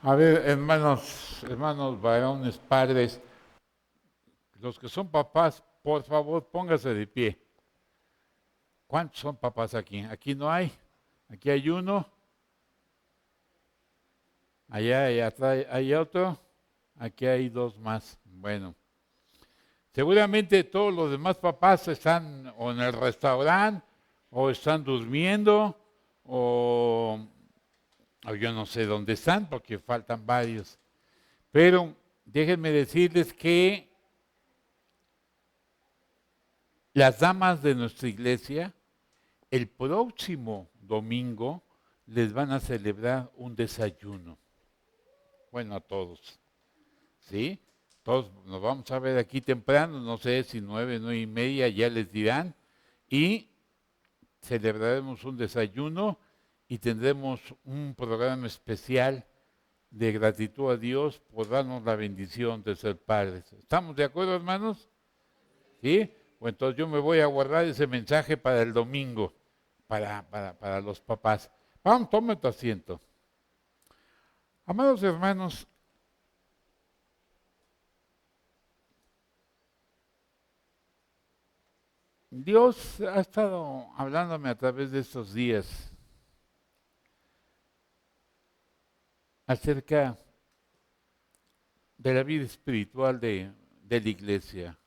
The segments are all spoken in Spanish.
A ver, hermanos varones, padres, los que son papás, por favor, póngase de pie. ¿Cuántos son papás aquí? Aquí no hay. Aquí hay uno, allá atrás hay otro, aquí hay dos más. Bueno, seguramente todos los demás papás están o en el restaurante, o están durmiendo, o, o yo no sé dónde están, porque faltan varios. Pero déjenme decirles que las damas de nuestra iglesia, el próximo domingo, les van a celebrar un desayuno. Bueno, a todos, ¿sí? Todos nos vamos a ver aquí temprano, no sé si 9:30, ya les dirán. Y celebraremos un desayuno y tendremos un programa especial de gratitud a Dios por darnos la bendición de ser padres. ¿Estamos de acuerdo, hermanos? ¿Sí? Pues entonces yo me voy a guardar ese mensaje para el domingo, para los papás. Vamos, tome tu asiento. Amados hermanos, Dios ha estado hablándome a través de estos días acerca de la vida espiritual de la iglesia,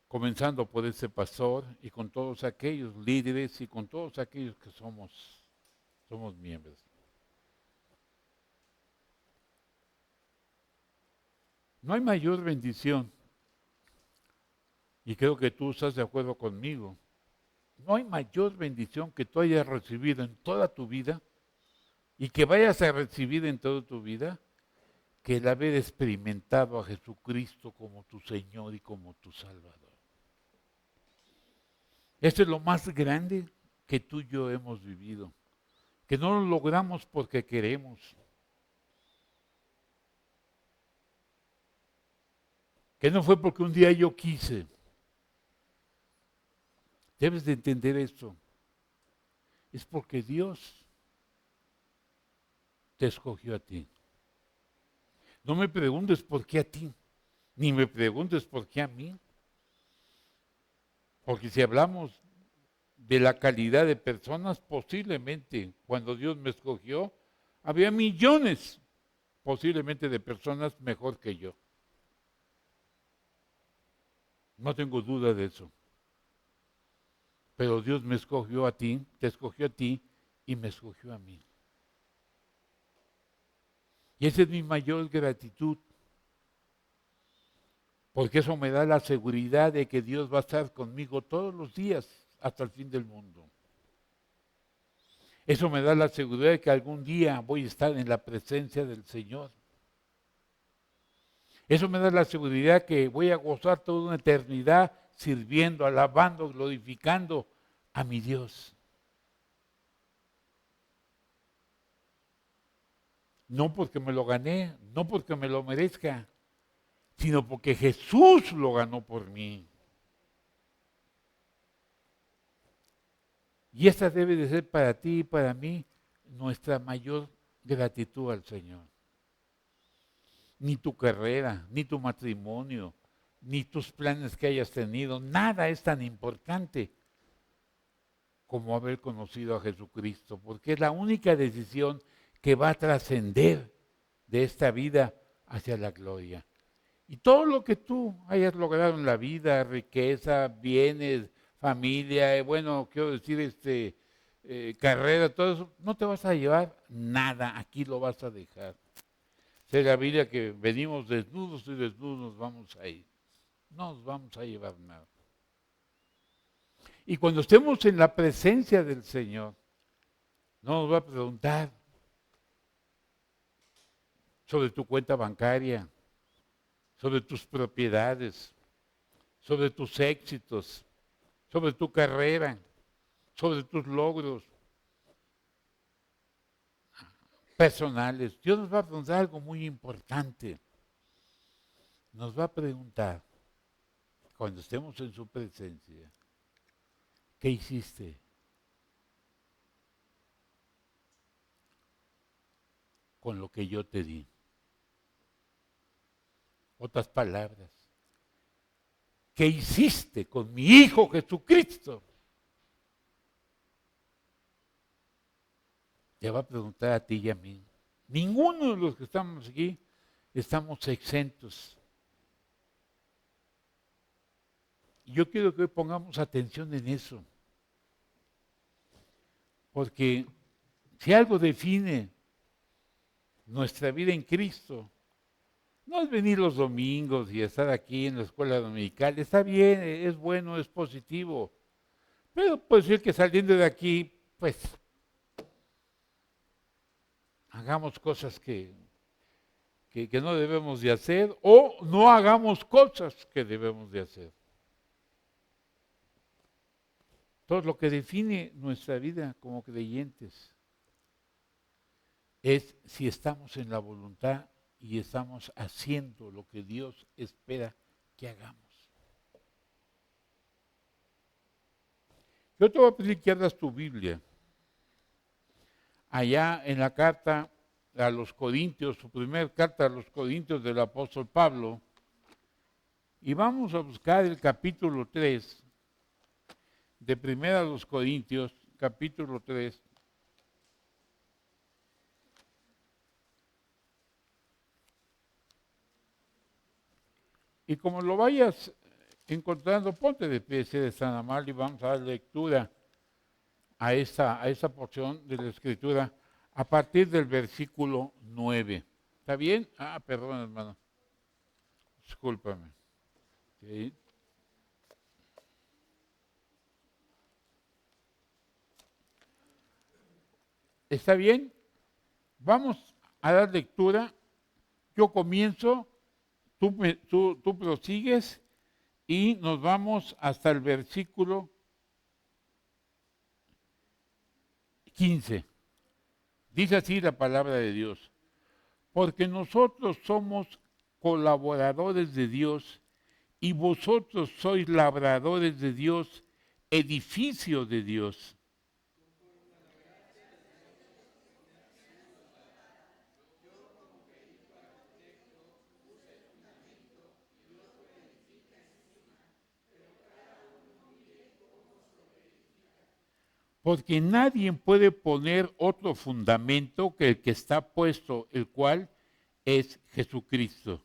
comenzando por ese pastor y con todos aquellos líderes y con todos aquellos que somos miembros. No hay mayor bendición, y creo que tú estás de acuerdo conmigo, no hay mayor bendición que tú hayas recibido en toda tu vida y que vayas a recibir en toda tu vida que el haber experimentado a Jesucristo como tu Señor y como tu Salvador. Esto es lo más grande que tú y yo hemos vivido, que no lo logramos porque queremos, que no fue porque un día yo quise. Debes de entender esto. Es porque Dios te escogió a ti. No me preguntes por qué a ti, ni me preguntes por qué a mí. Porque si hablamos de la calidad de personas, posiblemente cuando Dios me escogió, había millones posiblemente de personas mejor que yo. No tengo duda de eso. Pero Dios me escogió a ti, te escogió a ti y me escogió a mí. Y esa es mi mayor gratitud, porque eso me da la seguridad de que Dios va a estar conmigo todos los días hasta el fin del mundo. Eso me da la seguridad de que algún día voy a estar en la presencia del Señor. Eso me da la seguridad que voy a gozar toda una eternidad sirviendo, alabando, glorificando a mi Dios. No porque me lo gané, no porque me lo merezca, sino porque Jesús lo ganó por mí. Y esta debe de ser para ti y para mí nuestra mayor gratitud al Señor. Ni tu carrera, ni tu matrimonio, ni tus planes que hayas tenido, nada es tan importante como haber conocido a Jesucristo, porque es la única decisión que va a trascender de esta vida hacia la gloria. Y todo lo que tú hayas logrado en la vida, riqueza, bienes, familia, bueno, quiero decir, carrera, todo eso, no te vas a llevar nada, aquí lo vas a dejar. Dice la Biblia que venimos desnudos y desnudos nos vamos a ir. No nos vamos a llevar nada. Y cuando estemos en la presencia del Señor, no nos va a preguntar sobre tu cuenta bancaria, sobre tus propiedades, sobre tus éxitos, sobre tu carrera, sobre tus logros personales. Dios nos va a preguntar algo muy importante. Nos va a preguntar, cuando estemos en su presencia, ¿qué hiciste? con lo que yo te di. Otras palabras, ¿qué hiciste con mi Hijo Jesucristo? Te va a preguntar a ti y a mí. Ninguno de los que estamos aquí estamos exentos. Y yo quiero que hoy pongamos atención en eso. Porque si algo define nuestra vida en Cristo, no es venir los domingos y estar aquí en la escuela dominical. Está bien, es bueno, es positivo. Pero puede ser que saliendo de aquí, pues, hagamos cosas que no debemos de hacer o no hagamos cosas que debemos de hacer. Todo lo que define nuestra vida como creyentes es si estamos en la voluntad y estamos haciendo lo que Dios espera que hagamos. Yo te voy a pedir que abras tu Biblia. Allá en la carta a los Corintios, su primera carta a los Corintios del apóstol Pablo, y vamos a buscar el capítulo 3 de Primera a los Corintios, capítulo 3. Y como lo vayas encontrando, ponte de pie, si eres tan amable, y vamos a dar lectura a esa porción de la Escritura a partir del versículo 9. ¿Está bien? Perdón, hermano. Discúlpame. Okay. ¿Está bien? Vamos a dar lectura. Yo comienzo, tú prosigues y nos vamos hasta el versículo 15. Dice así la palabra de Dios. Porque nosotros somos colaboradores de Dios y vosotros sois labradores de Dios, edificio de Dios. Porque nadie puede poner otro fundamento que el que está puesto, el cual es Jesucristo.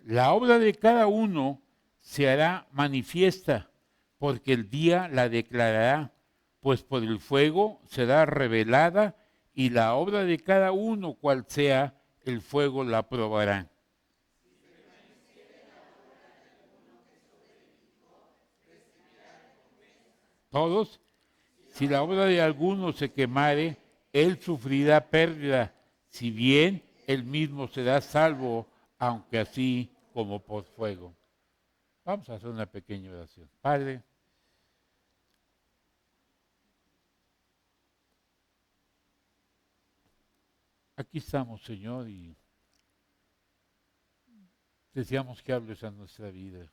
La obra de cada uno se hará manifiesta, porque el día la declarará, pues por el fuego será revelada, y la obra de cada uno, cual sea, el fuego la probará. Todos, si la obra de alguno se quemare, él sufrirá pérdida, si bien él mismo será salvo, aunque así como por fuego. Vamos a hacer una pequeña oración. Padre, aquí estamos, Señor, y deseamos que hables a nuestra vida.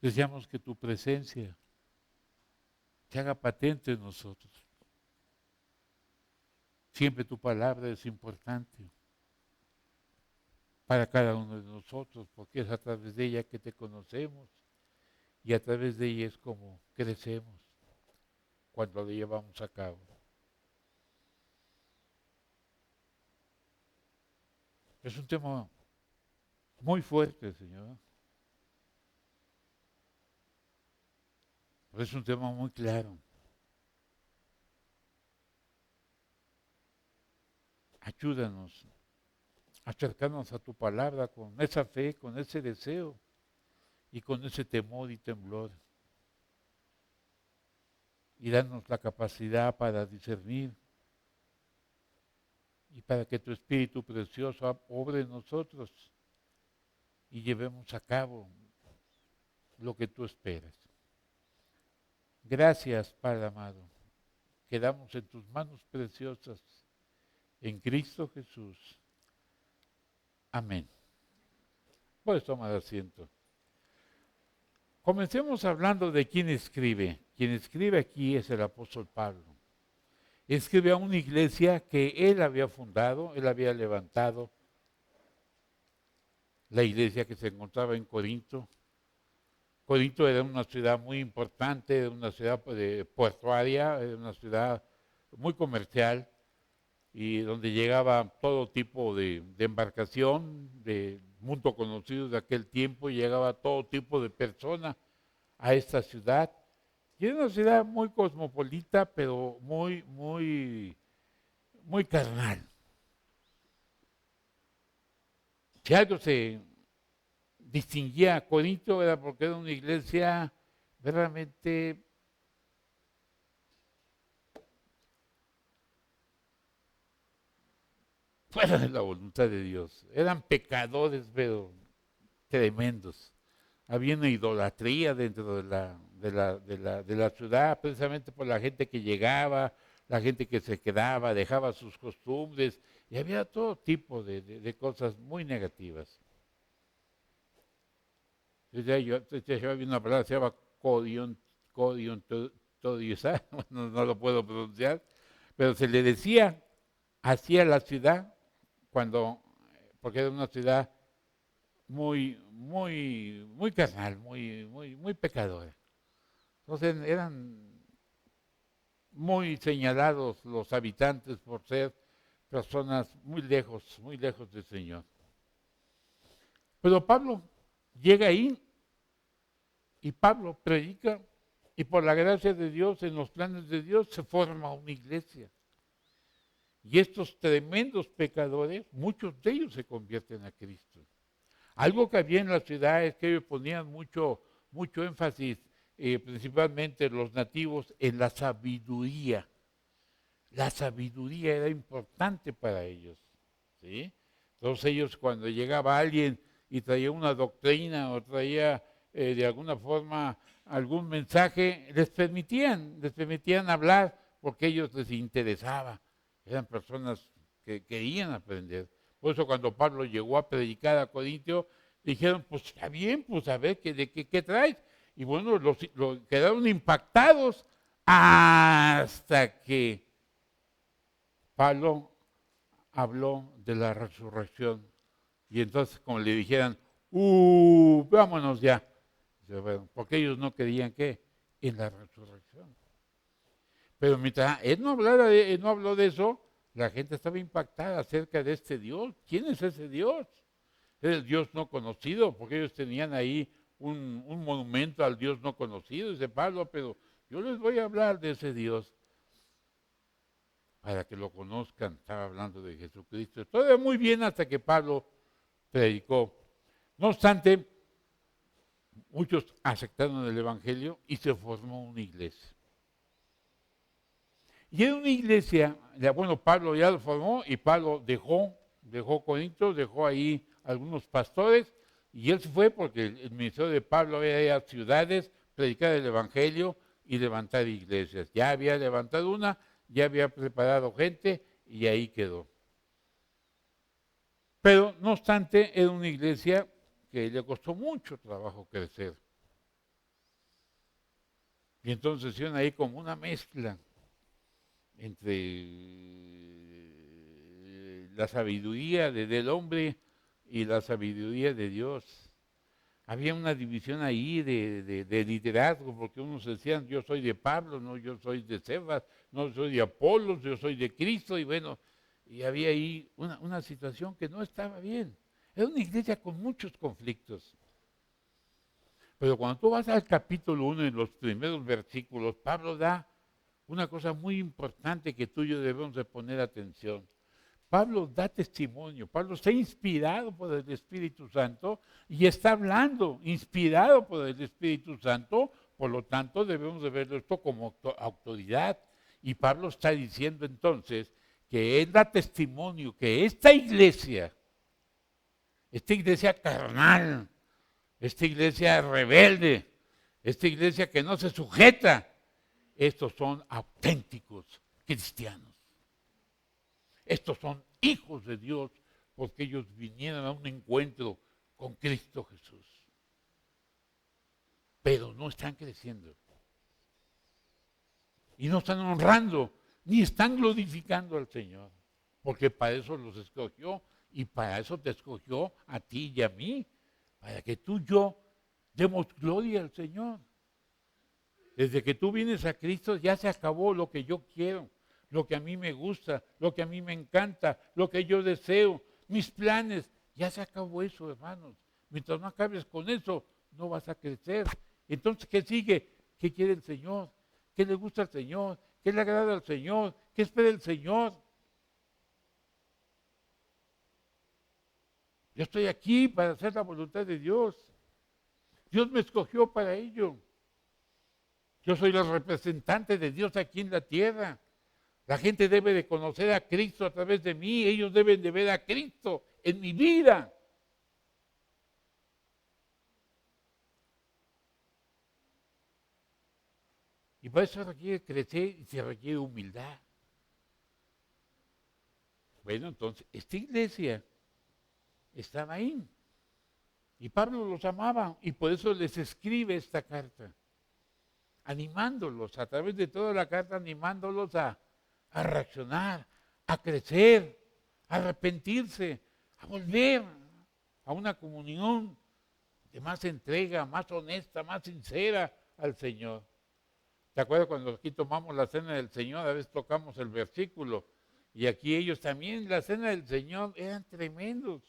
Deseamos que tu presencia se haga patente en nosotros. Siempre tu palabra es importante para cada uno de nosotros, porque es a través de ella que te conocemos y a través de ella es como crecemos cuando lo llevamos a cabo. Es un tema muy fuerte, Señor, pero es un tema muy claro. Ayúdanos a acercarnos a tu palabra con esa fe, con ese deseo y con ese temor y temblor. Y danos la capacidad para discernir y para que tu Espíritu precioso obre en nosotros y llevemos a cabo lo que tú esperas. Gracias, Padre amado. Quedamos en tus manos preciosas, en Cristo Jesús. Amén. Puedes tomar asiento. Comencemos hablando de quién escribe. Quien escribe aquí es el apóstol Pablo. Escribe a una iglesia que él había fundado, él había levantado, la iglesia que se encontraba en Corinto. Corinto era una ciudad muy importante, era una ciudad portuaria, era una ciudad muy comercial y donde llegaba todo tipo de embarcación, de mundo conocido de aquel tiempo, y llegaba todo tipo de personas a esta ciudad. Y era una ciudad muy cosmopolita, pero muy carnal. Si algo se distinguía a Corinto era porque era una iglesia verdaderamente fuera de la voluntad de Dios. Eran pecadores, pero tremendos. Había una idolatría dentro de la ciudad, precisamente por la gente que llegaba, la gente que se quedaba, dejaba sus costumbres, y había todo tipo de cosas muy negativas. Yo había una palabra que se llama codiontodiosa, no lo puedo pronunciar, pero se le decía así a la ciudad, porque era una ciudad muy carnal, muy pecadora. Entonces eran muy señalados los habitantes por ser personas muy lejos del Señor. Pero Pablo llega ahí y Pablo predica y por la gracia de Dios, en los planes de Dios, se forma una iglesia. Y estos tremendos pecadores, muchos de ellos se convierten a Cristo. Algo que había en la ciudad es que ellos ponían mucho énfasis, principalmente los nativos, en la sabiduría. La sabiduría era importante para ellos, ¿sí? Entonces ellos, cuando llegaba alguien y traía una doctrina o traía de alguna forma algún mensaje, les permitían hablar porque a ellos les interesaba. Eran personas que querían aprender. Por eso cuando Pablo llegó a predicar a Corintio, dijeron, pues está bien, pues a ver, ¿qué traes? Y bueno, quedaron impactados hasta que Pablo habló de la resurrección. Y entonces, como le dijeran, vámonos ya. Porque ellos no querían que en la resurrección. Pero mientras él no habló de eso, la gente estaba impactada acerca de este Dios. ¿Quién es ese Dios? Es el Dios no conocido, porque ellos tenían ahí un monumento al Dios no conocido, dice Pablo, pero yo les voy a hablar de ese Dios para que lo conozcan. Estaba hablando de Jesucristo. Todo iba muy bien hasta que Pablo predicó. No obstante, muchos aceptaron el Evangelio y se formó una iglesia. Y era una iglesia, bueno, Pablo ya lo formó y Pablo dejó Corinto, dejó ahí algunos pastores y él se fue porque el ministerio de Pablo era ir a ciudades, predicar el Evangelio y levantar iglesias. Ya había levantado una, ya había preparado gente y ahí quedó. Pero no obstante, era una iglesia que le costó mucho trabajo crecer. Y entonces hicieron ahí como una mezcla entre la sabiduría del hombre y la sabiduría de Dios. Había una división ahí de liderazgo, porque unos decían, yo soy de Pablo, no, yo soy de Cefas, no soy de Apolos, yo soy de Cristo, y bueno, y había ahí una situación que no estaba bien. Era una iglesia con muchos conflictos. Pero cuando tú vas al capítulo 1, en los primeros versículos, Pablo da una cosa muy importante que tú y yo debemos de poner atención. Pablo da testimonio, Pablo está inspirado por el Espíritu Santo y está hablando, inspirado por el Espíritu Santo, por lo tanto debemos de ver esto como autoridad. Y Pablo está diciendo entonces que él da testimonio que esta iglesia carnal, esta iglesia rebelde, esta iglesia que no se sujeta, estos son auténticos cristianos. Estos son hijos de Dios, porque ellos vinieran a un encuentro con Cristo Jesús. Pero no están creciendo. Y no están honrando, ni están glorificando al Señor. Porque para eso los escogió y para eso te escogió a ti y a mí. Para que tú y yo demos gloria al Señor. Desde que tú vienes a Cristo ya se acabó lo que yo quiero, lo que a mí me gusta, lo que a mí me encanta, lo que yo deseo, mis planes. Ya se acabó eso, hermanos. Mientras no acabes con eso, no vas a crecer. Entonces, ¿qué sigue? ¿Qué quiere el Señor? ¿Qué le gusta al Señor? ¿Qué le agrada al Señor? ¿Qué espera el Señor? Yo estoy aquí para hacer la voluntad de Dios. Dios me escogió para ello. Yo soy el representante de Dios aquí en la tierra. La gente debe de conocer a Cristo a través de mí. Ellos deben de ver a Cristo en mi vida. Y para eso requiere crecer y se requiere humildad. Bueno, entonces, esta iglesia estaba ahí. Y Pablo los amaba y por eso les escribe esta carta. Animándolos, a través de toda la carta, animándolos a reaccionar, a crecer, a arrepentirse, a volver a una comunión de más entrega, más honesta, más sincera al Señor. ¿Te acuerdas cuando aquí tomamos la cena del Señor? A veces tocamos el versículo. Y aquí ellos también, la cena del Señor, eran tremendos.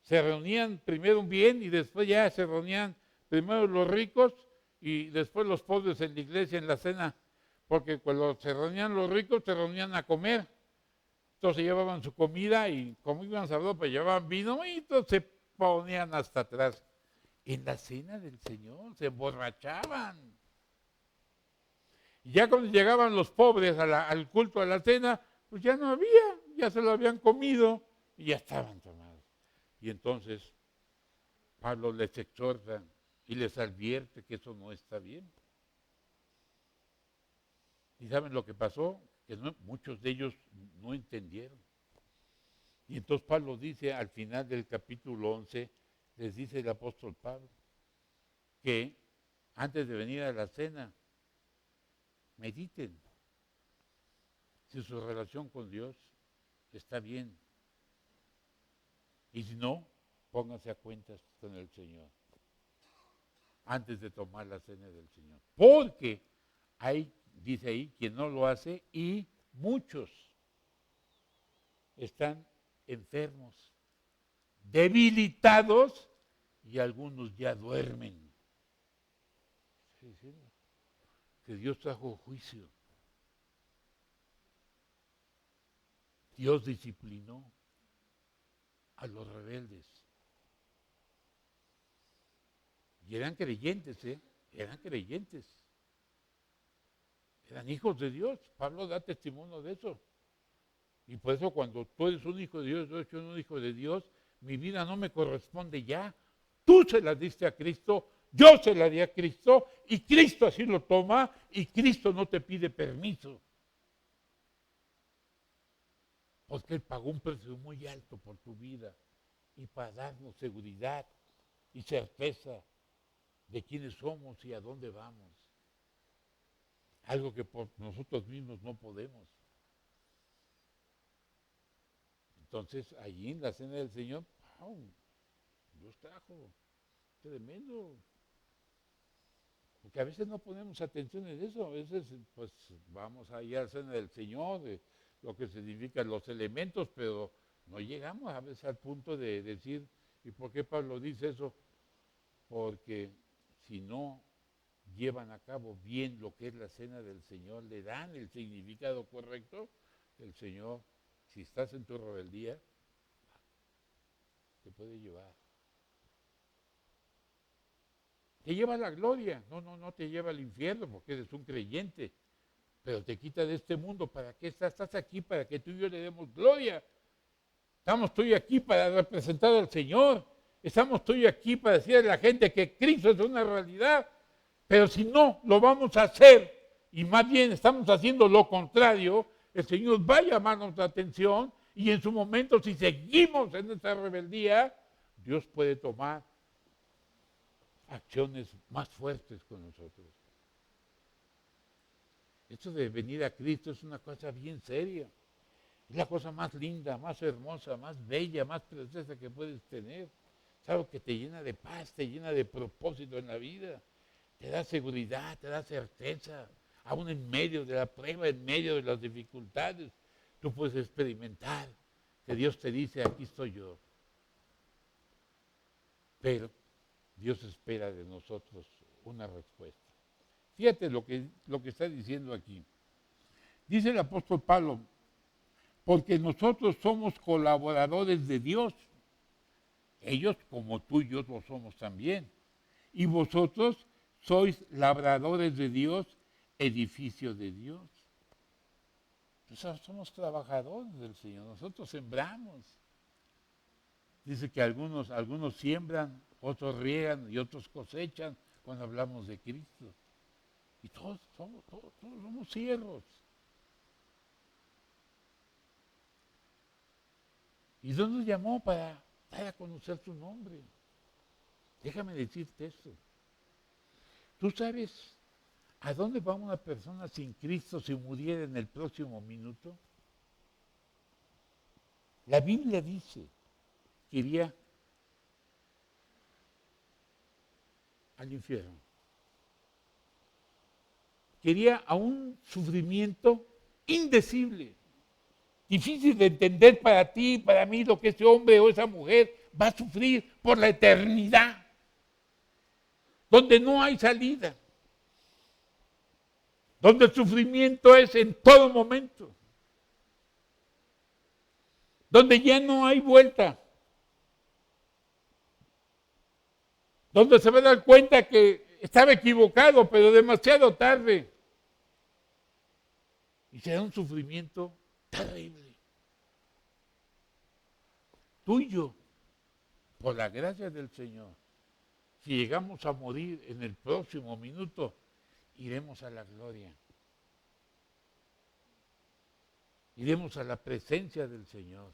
Se reunían primero bien y después ya se reunían primero los ricos y después los pobres en la iglesia en la cena. Porque cuando se reunían los ricos, se reunían a comer. Entonces llevaban su comida y como iban sabroso, pues llevaban vino y entonces se ponían hasta atrás. En la cena del Señor se emborrachaban. Y ya cuando llegaban los pobres al culto, a la cena, pues ya no había, ya se lo habían comido y ya estaban tomados. Y entonces Pablo les exhorta y les advierte que eso no está bien. ¿Y saben lo que pasó? Que muchos de ellos no entendieron. Y entonces Pablo dice al final del capítulo 11, les dice el apóstol Pablo, que antes de venir a la cena, mediten si su relación con Dios está bien. Y si no, pónganse a cuentas con el Señor antes de tomar la cena del Señor. Porque hay, dice ahí, quien no lo hace y muchos están enfermos, debilitados y algunos ya duermen. Sí, sí, que Dios trajo juicio. Dios disciplinó a los rebeldes. Y eran creyentes, eran creyentes. Eran hijos de Dios. Pablo da testimonio de eso. Y por eso cuando tú eres un hijo de Dios, yo soy un hijo de Dios, mi vida no me corresponde ya. Tú se la diste a Cristo, yo se la di a Cristo, y Cristo así lo toma, y Cristo no te pide permiso. Porque Él pagó un precio muy alto por tu vida, y para darnos seguridad y certeza de quiénes somos y a dónde vamos. Algo que por nosotros mismos no podemos. Entonces, allí en la cena del Señor, ¡pau! Dios trajo. Tremendo. Porque a veces no ponemos atención en eso. A veces, pues, vamos a ir a la cena del Señor, de lo que significan los elementos, pero no llegamos a veces al punto de decir, ¿y por qué Pablo dice eso? Porque si no llevan a cabo bien lo que es la cena del Señor, le dan el significado correcto, el Señor, si estás en tu rebeldía, te puede llevar. Te lleva a la gloria, no te lleva al infierno porque eres un creyente, pero te quita de este mundo. ¿Para qué estás? Estás aquí para que tú y yo le demos gloria. Estamos tú y aquí para representar al Señor. Estamos tú y aquí para decirle a la gente que Cristo es una realidad. Pero si no lo vamos a hacer y más bien estamos haciendo lo contrario, el Señor va a llamar nuestra atención Y en su momento, si seguimos en esta rebeldía, Dios puede tomar acciones más fuertes con nosotros. Esto de venir a Cristo es una cosa bien seria. Es la cosa más linda, más hermosa, más bella, más preciosa que puedes tener. Es algo que te llena de paz, te llena de propósito en la vida. Te da seguridad, te da certeza. Aún en medio de la prueba, en medio de las dificultades, tú puedes experimentar que Dios te dice, aquí estoy yo. Pero Dios espera de nosotros una respuesta. Fíjate lo que está diciendo aquí. Dice el apóstol Pablo, porque nosotros somos colaboradores de Dios. Ellos, como tú y yo, lo somos también. Y vosotros sois labradores de Dios, edificio de Dios. Nosotros somos trabajadores del Señor, nosotros sembramos. Dice que algunos siembran, otros riegan y otros cosechan cuando hablamos de Cristo. Y todos somos siervos. Y Dios nos llamó para dar a conocer su nombre. Déjame decirte esto. ¿Tú sabes a dónde va una persona sin Cristo si muriera en el próximo minuto? La Biblia dice que iría al infierno. Quería a un sufrimiento indecible, difícil de entender para ti y para mí lo que ese hombre o esa mujer va a sufrir por la eternidad, donde no hay salida, donde el sufrimiento es en todo momento, donde ya no hay vuelta, donde se va a dar cuenta que estaba equivocado, pero demasiado tarde. Y será un sufrimiento terrible. Tú y yo, por la gracia del Señor, si llegamos a morir en el próximo minuto, iremos a la gloria. Iremos a la presencia del Señor.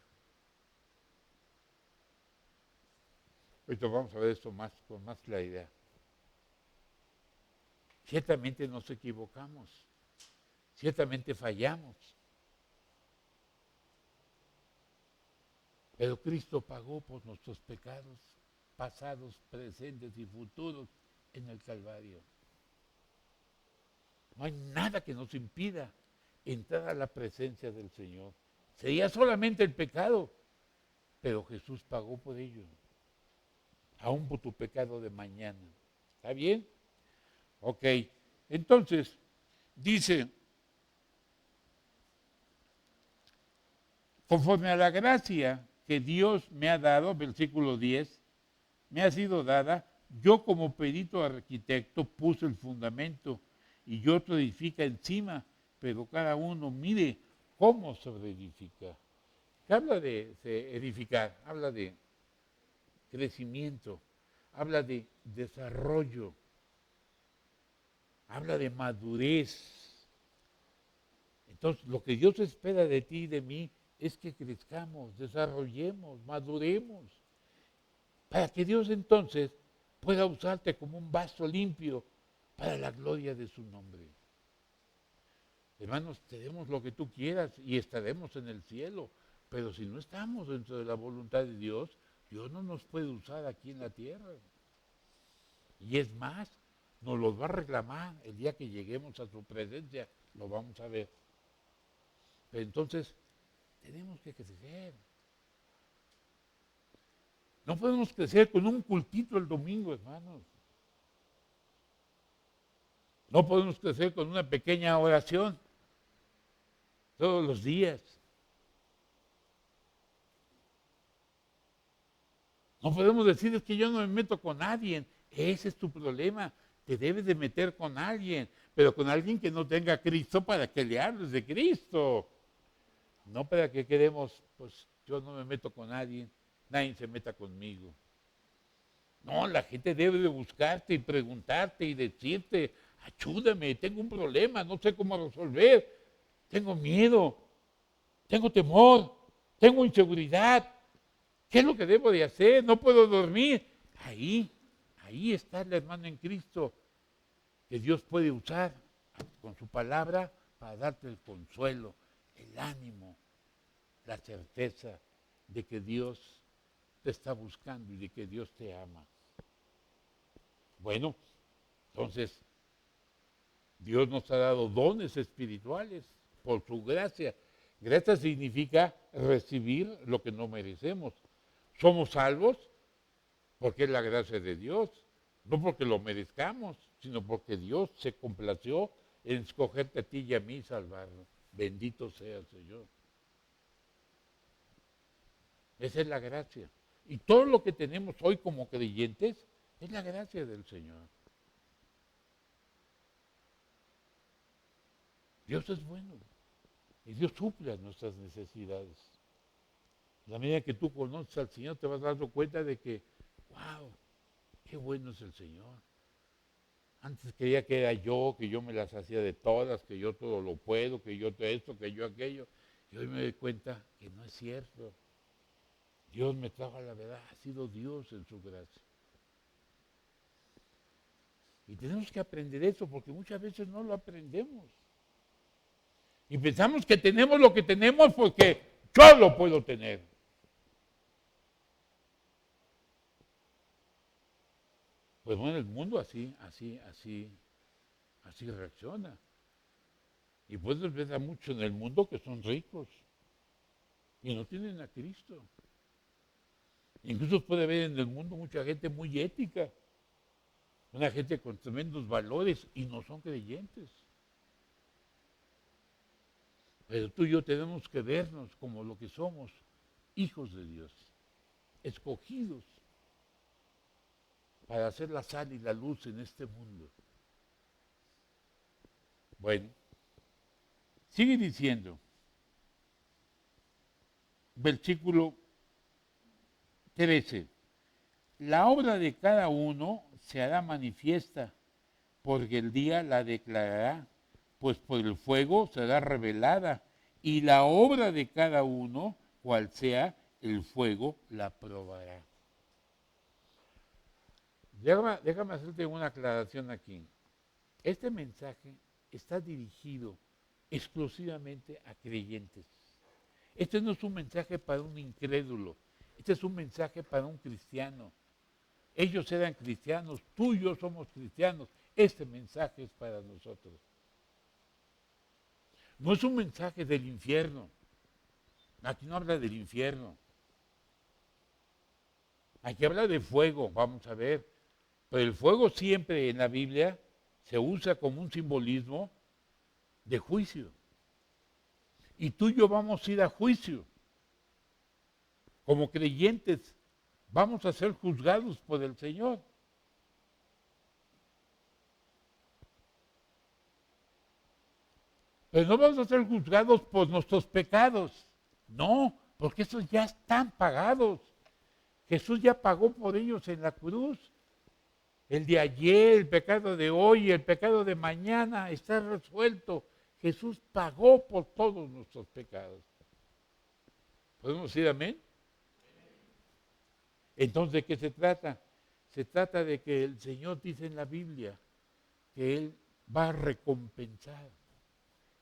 Ahorita vamos a ver esto con más claridad. Ciertamente nos equivocamos, ciertamente fallamos, pero Cristo pagó por nuestros pecados pasados, presentes y futuros en el Calvario. No hay nada que nos impida entrar a la presencia del Señor. Sería solamente el pecado, pero Jesús pagó por ello, aún por tu pecado de mañana. ¿Está bien? Ok, entonces dice, conforme a la gracia que Dios me ha dado, versículo 10, me ha sido dada, yo como perito arquitecto puse el fundamento y otro edifica encima, pero cada uno mire cómo sobreedifica. Habla de edificar, habla de crecimiento, habla de desarrollo, habla de madurez. Entonces, lo que Dios espera de ti y de mí es que crezcamos, desarrollemos, maduremos, para que Dios entonces pueda usarte como un vaso limpio para la gloria de su nombre. Hermanos, tenemos lo que tú quieras y estaremos en el cielo, pero si no estamos dentro de la voluntad de Dios, Dios no nos puede usar aquí en la tierra. Y es más, nos los va a reclamar el día que lleguemos a su presencia, lo vamos a ver. Pero entonces, tenemos que crecer. No podemos crecer con un cultito el domingo, hermanos. No podemos crecer con una pequeña oración todos los días. No podemos decir, es que yo no me meto con nadie. Ese es tu problema. Te debes de meter con alguien, pero con alguien que no tenga a Cristo para que le hables de Cristo. No para que queremos, pues yo no me meto con nadie, nadie se meta conmigo. No, la gente debe de buscarte y preguntarte y decirte, ayúdame, tengo un problema, no sé cómo resolver, tengo miedo, tengo temor, tengo inseguridad. ¿Qué es lo que debo de hacer? No puedo dormir. Ahí está el hermano en Cristo que Dios puede usar con su palabra para darte el consuelo, el ánimo, la certeza de que Dios te está buscando y de que Dios te ama. Bueno, entonces Dios nos ha dado dones espirituales por su gracia. Gracia significa recibir lo que no merecemos. Somos salvos porque es la gracia de Dios, no porque lo merezcamos, sino porque Dios se complació en escogerte a ti y a mí y salvarnos. Bendito sea el Señor. Esa es la gracia. Y todo lo que tenemos hoy como creyentes es la gracia del Señor. Dios es bueno y Dios suple nuestras necesidades. A la medida que tú conoces al Señor te vas dando cuenta de que, wow, qué bueno es el Señor. Antes creía que era yo, que yo me las hacía de todas, que yo todo lo puedo, que yo todo esto, que yo aquello. Y hoy me doy cuenta que no es cierto. Dios me trajo a la verdad, ha sido Dios en su gracia. Y tenemos que aprender eso porque muchas veces no lo aprendemos. Y pensamos que tenemos lo que tenemos porque yo lo puedo tener. Pues bueno, el mundo así reacciona. Y puedes ver a muchos en el mundo que son ricos y no tienen a Cristo. Incluso puede haber en el mundo mucha gente muy ética, una gente con tremendos valores y no son creyentes. Pero tú y yo tenemos que vernos como lo que somos, hijos de Dios, escogidos para hacer la sal y la luz en este mundo. Bueno, sigue diciendo, versículo 13, la obra de cada uno se hará manifiesta, porque el día la declarará, pues por el fuego será revelada, y la obra de cada uno, cual sea el fuego, la probará. Déjame hacerte una aclaración aquí. Este mensaje está dirigido exclusivamente a creyentes. Este no es un mensaje para un incrédulo, este es un mensaje para un cristiano. Ellos eran cristianos, tú y yo somos cristianos. Este mensaje es para nosotros. No es un mensaje del infierno. Aquí no habla del infierno. Aquí habla de fuego, vamos a ver. Pero el fuego siempre en la Biblia se usa como un simbolismo de juicio. Y tú y yo vamos a ir a juicio. Como creyentes vamos a ser juzgados por el Señor. Pero no vamos a ser juzgados por nuestros pecados. No, porque esos ya están pagados. Jesús ya pagó por ellos en la cruz. El de ayer, el pecado de hoy, el pecado de mañana está resuelto. Jesús pagó por todos nuestros pecados. ¿Podemos decir amén? Entonces, ¿de qué se trata? Se trata de que el Señor dice en la Biblia que Él va a recompensar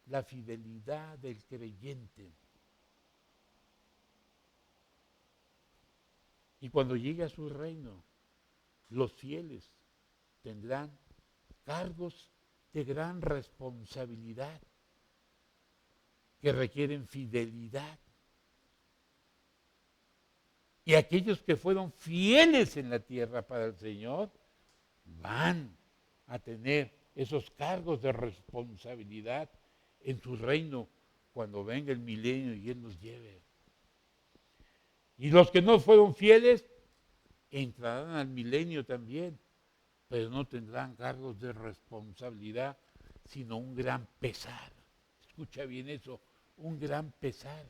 la fidelidad del creyente. Y cuando llegue a su reino, los fieles tendrán cargos de gran responsabilidad que requieren fidelidad. Y aquellos que fueron fieles en la tierra para el Señor van a tener esos cargos de responsabilidad en su reino cuando venga el milenio y Él los lleve. Y los que no fueron fieles entrarán al milenio también, pero no tendrán cargos de responsabilidad, sino un gran pesar. Escucha bien eso, un gran pesar.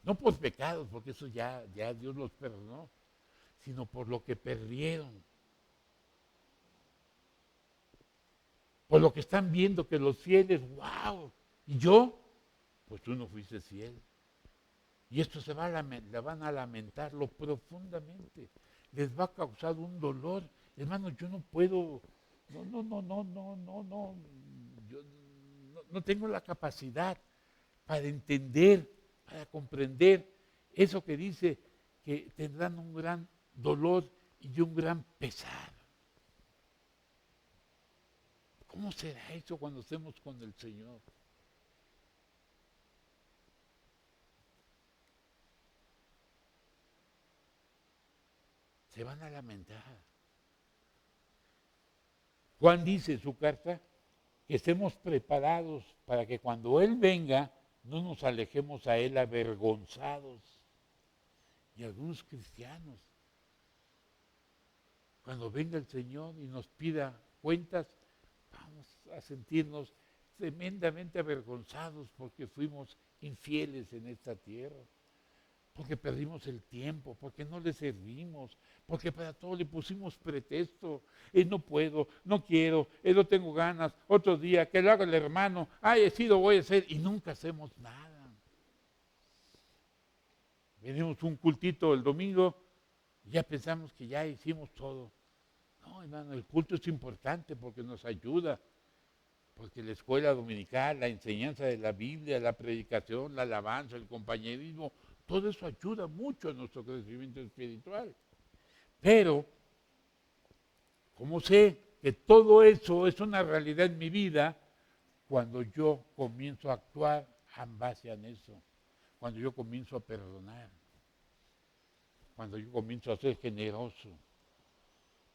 No por pecados, porque eso ya Dios los perdonó, sino por lo que perdieron. Por lo que están viendo que los fieles, wow, y yo, pues tú no fuiste fiel. Y esto le van a lamentarlo profundamente. Les va a causar un dolor. Hermano, yo no puedo, yo no tengo la capacidad para entender, para comprender eso que dice que tendrán un gran dolor y un gran pesar. ¿Cómo será eso cuando estemos con el Señor? Se van a lamentar. Juan dice en su carta que estemos preparados para que cuando Él venga no nos alejemos a Él avergonzados. Y algunos cristianos, cuando venga el Señor y nos pida cuentas, vamos a sentirnos tremendamente avergonzados porque fuimos infieles en esta tierra, porque perdimos el tiempo, porque no le servimos, porque para todo le pusimos pretexto. No puedo, no quiero, no tengo ganas, otro día, que lo haga el hermano, he sido, voy a hacer, y nunca hacemos nada. Venimos un cultito el domingo y ya pensamos que ya hicimos todo. No, hermano, el culto es importante porque nos ayuda, porque la escuela dominical, la enseñanza de la Biblia, la predicación, la alabanza, el compañerismo, todo eso ayuda mucho a nuestro crecimiento espiritual. Pero, ¿cómo sé que todo eso es una realidad en mi vida? Cuando yo comienzo a actuar en base a eso, cuando yo comienzo a perdonar, cuando yo comienzo a ser generoso,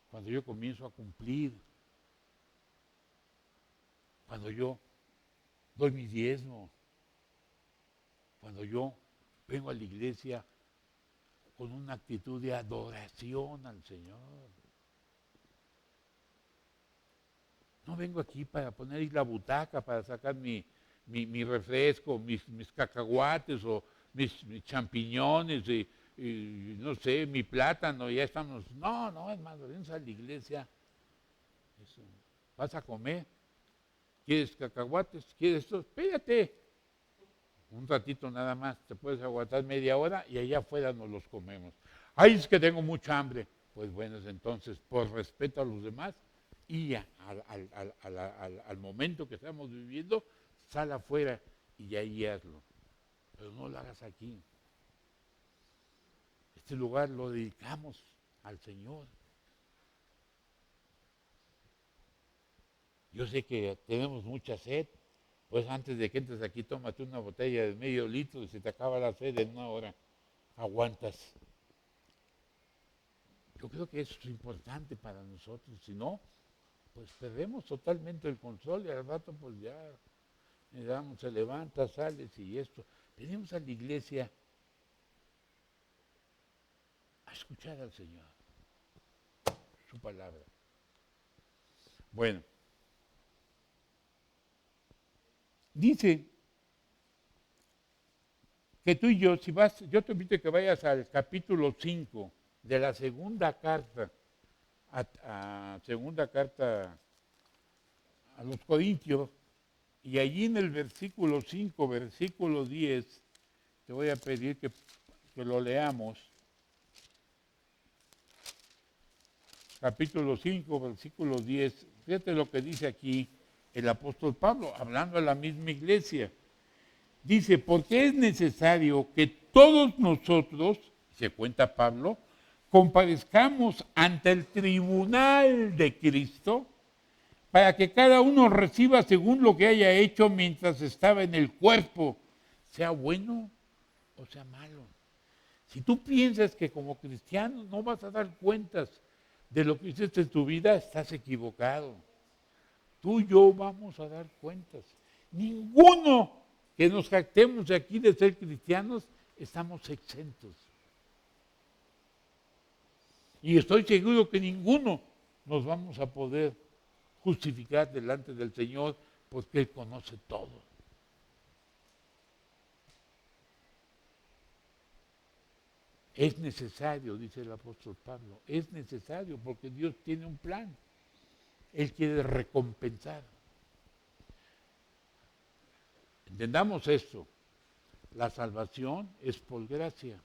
cuando yo comienzo a cumplir, cuando yo doy mi diezmo, cuando yo vengo a la iglesia con una actitud de adoración al Señor. No vengo aquí para poner ahí la butaca, para sacar mi refresco, mis cacahuates o mis champiñones y no sé, mi plátano, ya estamos. No, hermano, vienes a la iglesia. Eso. ¿Vas a comer? ¿Quieres cacahuates? ¿Quieres esto? Espérate. Un ratito nada más, te puedes aguantar media hora y allá afuera nos los comemos. Ay, es que tengo mucha hambre. Pues bueno, entonces, por respeto a los demás y al momento que estamos viviendo, sal afuera y ahí hazlo. Pero no lo hagas aquí. Este lugar lo dedicamos al Señor. Yo sé que tenemos mucha sed, pues antes de que entres aquí, tómate una botella de medio litro y se te acaba la sed en una hora. Aguantas. Yo creo que eso es importante para nosotros, si no, pues perdemos totalmente el control y al rato pues ya se levanta, sales y esto. Venimos a la iglesia a escuchar al Señor, su palabra. Bueno, dice que tú y yo, si vas, yo te invito a que vayas al capítulo 5 de la segunda carta, segunda carta a los Corintios, y allí en el versículo 5, versículo 10, te voy a pedir que lo leamos. Capítulo 5, versículo 10. Fíjate lo que dice aquí el apóstol Pablo, hablando a la misma iglesia. Dice, porque es necesario que todos nosotros, se cuenta Pablo, comparezcamos ante el tribunal de Cristo para que cada uno reciba según lo que haya hecho mientras estaba en el cuerpo, sea bueno o sea malo. Si tú piensas que como cristiano no vas a dar cuentas de lo que hiciste en tu vida, estás equivocado. Tú y yo vamos a dar cuentas. Ninguno que nos jactemos de aquí de ser cristianos estamos exentos. Y estoy seguro que ninguno nos vamos a poder justificar delante del Señor porque Él conoce todo. Es necesario, dice el apóstol Pablo, es necesario porque Dios tiene un plan. Él quiere recompensar. Entendamos esto. La salvación es por gracia.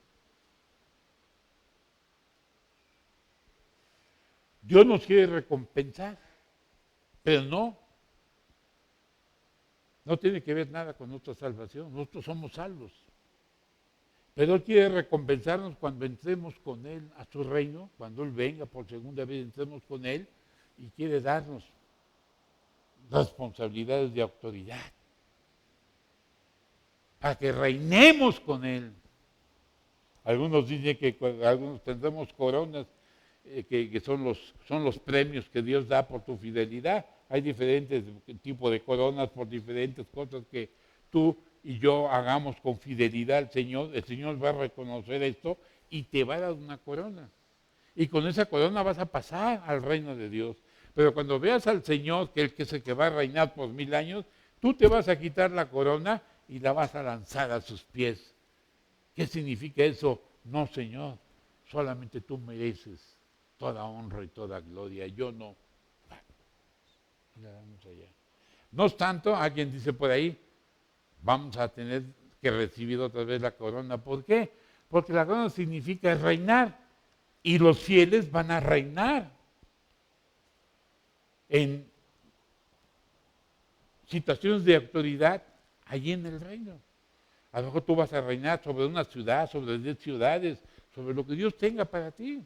Dios nos quiere recompensar, pero no tiene que ver nada con nuestra salvación. Nosotros somos salvos. Pero Él quiere recompensarnos cuando entremos con Él a su reino, cuando Él venga por segunda vez, entremos con Él y quiere darnos responsabilidades de autoridad para que reinemos con Él. Algunos dicen que algunos tendremos coronas que son los premios que Dios da por tu fidelidad. Hay diferentes tipos de coronas por diferentes cosas que tú y yo hagamos con fidelidad al Señor. El Señor va a reconocer esto y te va a dar una corona. Y con esa corona vas a pasar al reino de Dios. Pero cuando veas al Señor, que es el que va a reinar por 1000 años, tú te vas a quitar la corona y la vas a lanzar a sus pies. ¿Qué significa eso? No, Señor, solamente tú mereces toda honra y toda gloria, yo no. No obstante, alguien dice por ahí, vamos a tener que recibir otra vez la corona. ¿Por qué? Porque la corona significa reinar y los fieles van a reinar en situaciones de autoridad allí en el reino. A lo mejor tú vas a reinar sobre una ciudad, sobre 10 ciudades, sobre lo que Dios tenga para ti.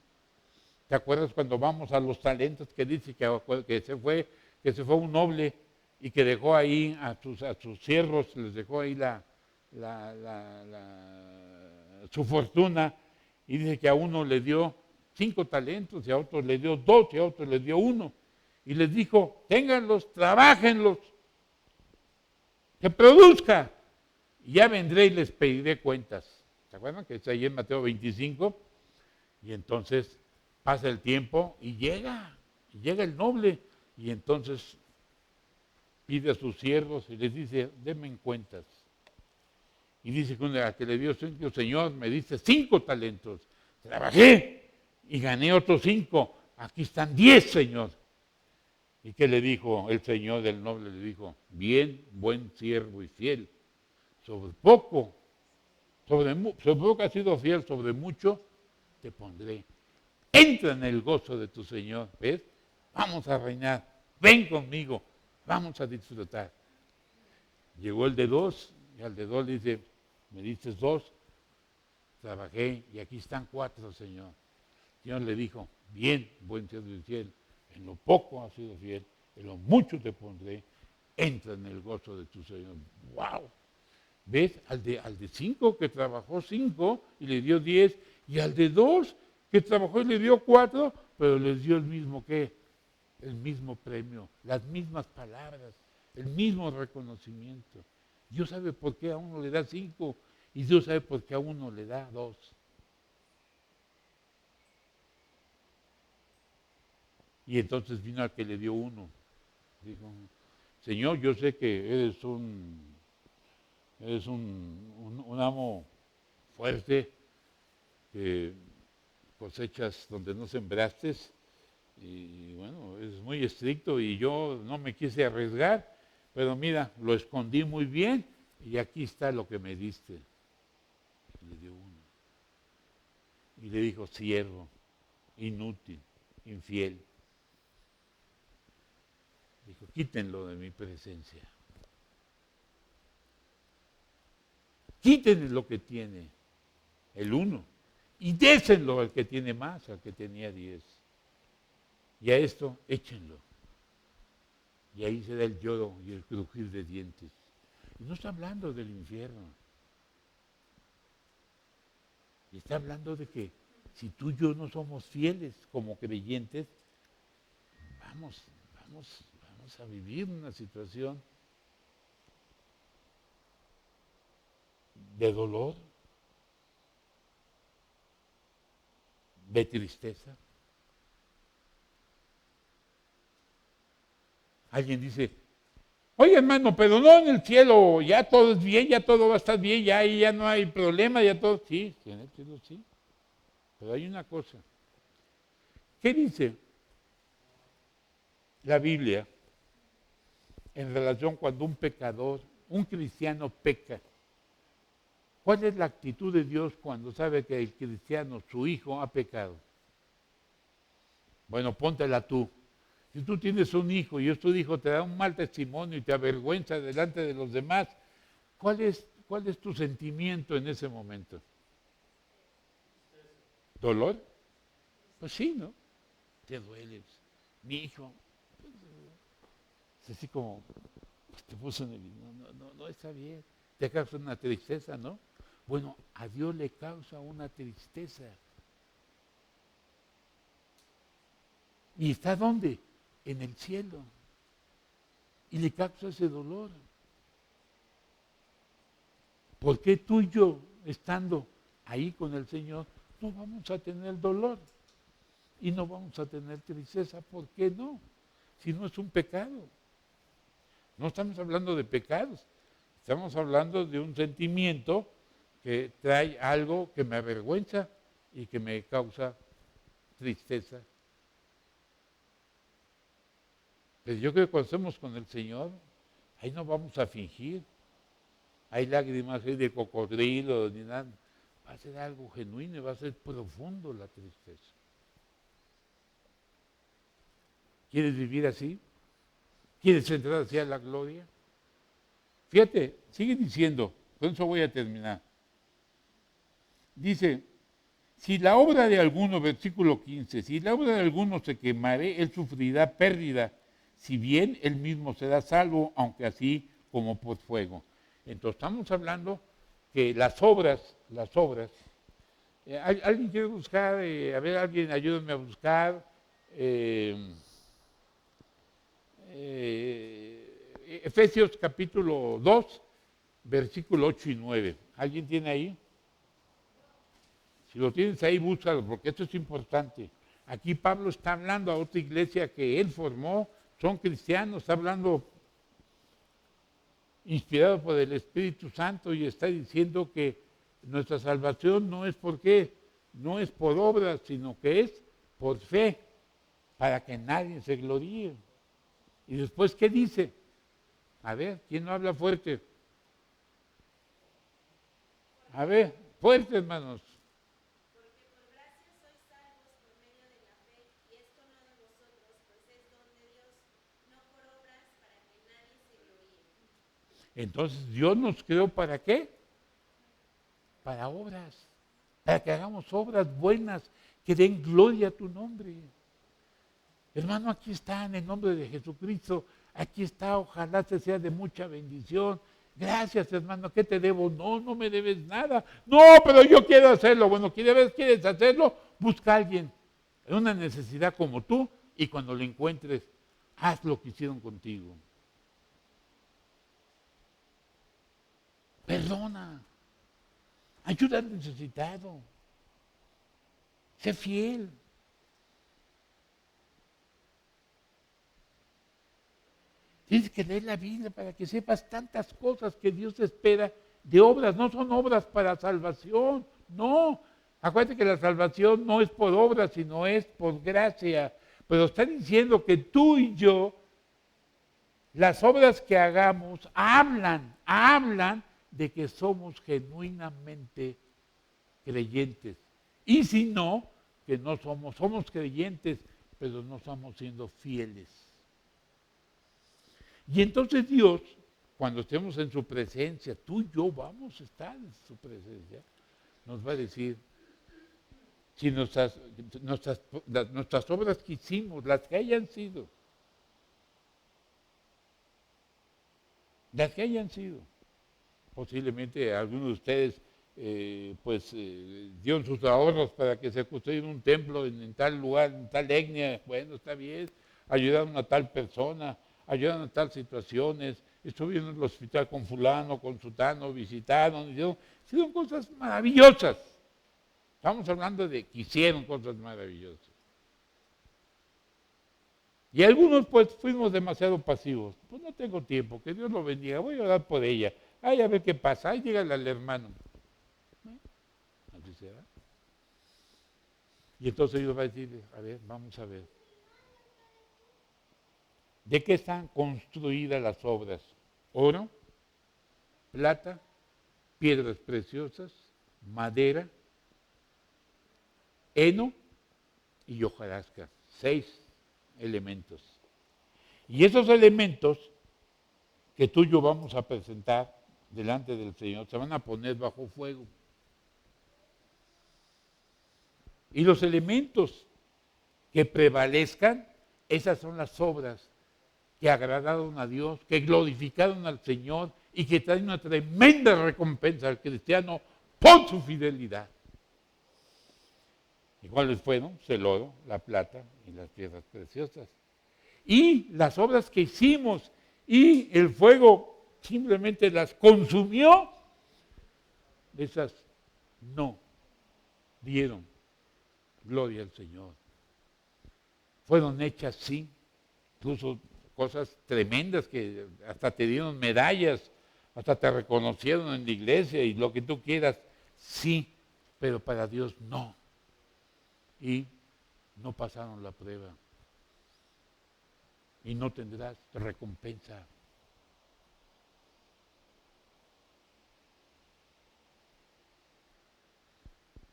¿Te acuerdas cuando vamos a los talentos que dice que se fue un noble y que dejó ahí a sus siervos, les dejó ahí su fortuna, y dice que a uno le dio 5 talentos y a otro le dio 2 y a otro le dio 1, y les dijo, ténganlos, trabájenlos, que produzca, y ya vendré y les pediré cuentas. ¿Se acuerdan que está ahí en Mateo 25? Y entonces pasa el tiempo y llega el noble, y entonces pide a sus siervos y les dice, denme cuentas. Y dice que a que le dio 5, Señor, me diste 5 talentos, trabajé y gané otros 5, aquí están 10, Señor. ¿Y qué le dijo el Señor del noble? Le dijo, bien, buen siervo y fiel, sobre poco has sido fiel, sobre mucho te pondré. Entra en el gozo de tu Señor, ¿ves? Vamos a reinar, ven conmigo, vamos a disfrutar. Llegó el de 2, y al de 2 le dice, me diste 2, trabajé y aquí están 4, Señor. El Señor le dijo, bien, buen siervo y fiel, en lo poco has sido fiel, en lo mucho te pondré, entra en el gozo de tu Señor. ¡Wow! ¿Ves? Al de 5 que trabajó 5 y le dio 10, y al de 2 que trabajó y le dio 4, pero les dio el mismo premio, las mismas palabras, el mismo reconocimiento. Dios sabe por qué a uno le da 5 y Dios sabe por qué a uno le da 2. Y entonces vino al que le dio 1. Dijo, Señor, yo sé que eres un amo fuerte, que cosechas donde no sembraste, y bueno, es muy estricto y yo no me quise arriesgar, pero mira, lo escondí muy bien y aquí está lo que me diste. Le dio 1. Y le dijo, siervo, inútil, infiel. Dijo, quítenlo de mi presencia. Quítenle lo que tiene, el 1, y désenlo al que tiene más, al que tenía 10. Y a esto échenlo. Y ahí se da el lloro y el crujir de dientes. Y no está hablando del infierno. Y está hablando de que si tú y yo no somos fieles como creyentes, vamos a vivir una situación de dolor, de tristeza. Alguien dice, oye hermano, pero no en el cielo, ya todo es bien, ya todo va a estar bien, ya no hay problema, ya todo. Sí, en el cielo sí. Pero hay una cosa. ¿Qué dice la Biblia en relación cuando un pecador, un cristiano peca? ¿Cuál es la actitud de Dios cuando sabe que el cristiano, su hijo, ha pecado? Bueno, póntela tú. Si tú tienes un hijo y tu hijo te da un mal testimonio y te avergüenza delante de los demás, cuál es tu sentimiento en ese momento? ¿Dolor? Pues sí, ¿no? Te duele. Mi hijo, es así como, pues te puso en el... No está bien. Te causa una tristeza, ¿no? Bueno, a Dios le causa una tristeza. ¿Y está dónde? En el cielo. Y le causa ese dolor. ¿Por qué tú y yo, estando ahí con el Señor, no vamos a tener dolor? Y no vamos a tener tristeza. ¿Por qué no? Si no es un pecado. No estamos hablando de pecados. Estamos hablando de un sentimiento que trae algo que me avergüenza y que me causa tristeza. Pero yo creo que cuando estemos con el Señor, ahí no vamos a fingir. Hay lágrimas ahí de cocodrilo ni nada. Va a ser algo genuino y va a ser profundo la tristeza. ¿Quieres vivir así? ¿Quieres entrar hacia la gloria? Fíjate, sigue diciendo, con eso voy a terminar. Dice, si la obra de alguno, versículo 15, si la obra de alguno se quemare, él sufrirá pérdida, si bien él mismo será salvo, aunque así como por fuego. Entonces estamos hablando que las obras, ¿alguien quiere buscar? A ver, alguien ayúdenme a buscar. Efesios capítulo 2, versículo 8 y 9. ¿Alguien tiene ahí? Si lo tienes ahí, búscalo, porque esto es importante. Aquí Pablo está hablando a otra iglesia que él formó, son cristianos, está hablando inspirado por el Espíritu Santo y está diciendo que nuestra salvación no es no es por obras, sino que es por fe, para que nadie se gloríe. Y después, ¿qué dice? A ver, ¿quién no habla fuerte? A ver, fuerte, hermanos. Porque por gracia sois salvos por medio de la fe, y esto no de vosotros, pues es don de Dios, no por obras, para que nadie se gloríe. Entonces, Dios nos creó ¿para qué? Para obras, para que hagamos obras buenas, que den gloria a tu nombre. Hermano, aquí está en el nombre de Jesucristo, aquí está, ojalá te sea de mucha bendición. Gracias, hermano, ¿qué te debo? No me debes nada. No, pero yo quiero hacerlo. Bueno, ¿quieres hacerlo? Busca a alguien en una necesidad como tú y cuando lo encuentres, haz lo que hicieron contigo. Perdona, ayuda al necesitado, sé fiel. Tienes que leer la Biblia para que sepas tantas cosas que Dios espera de obras. No son obras para salvación, no. Acuérdate que la salvación no es por obras, sino es por gracia. Pero está diciendo que tú y yo, las obras que hagamos, hablan de que somos genuinamente creyentes. Y si no, que no somos creyentes, pero no estamos siendo fieles. Y entonces Dios, cuando estemos en su presencia, tú y yo vamos a estar en su presencia, nos va a decir si nuestras obras que hicimos, las que hayan sido, posiblemente algunos de ustedes dieron sus ahorros para que se construyera un templo en tal lugar, en tal etnia, bueno, está bien, ayudaron a tal persona, ayudaron a tal situaciones, estuvieron en el hospital con fulano, con sutano, visitaron, hicieron cosas maravillosas. Estamos hablando de que hicieron cosas maravillosas. Y algunos pues fuimos demasiado pasivos. Pues no tengo tiempo, que Dios lo bendiga, voy a orar por ella. Ay, a ver qué pasa, ay, dígale al hermano. Así será. Y entonces Dios va a decir, a ver, vamos a ver. ¿De qué están construidas las obras? Oro, plata, piedras preciosas, madera, heno y hojarasca. 6 elementos. Y esos elementos que tú y yo vamos a presentar delante del Señor se van a poner bajo fuego. Y los elementos que prevalezcan, esas son las obras que agradaron a Dios, que glorificaron al Señor y que traen una tremenda recompensa al cristiano por su fidelidad. ¿Y cuáles fueron? El oro, la plata y las piedras preciosas. Y las obras que hicimos y el fuego simplemente las consumió, esas no dieron gloria al Señor. Fueron hechas, sí, incluso cosas tremendas que hasta te dieron medallas, hasta te reconocieron en la iglesia y lo que tú quieras, sí, pero para Dios no. Y no pasaron la prueba. Y no tendrás recompensa.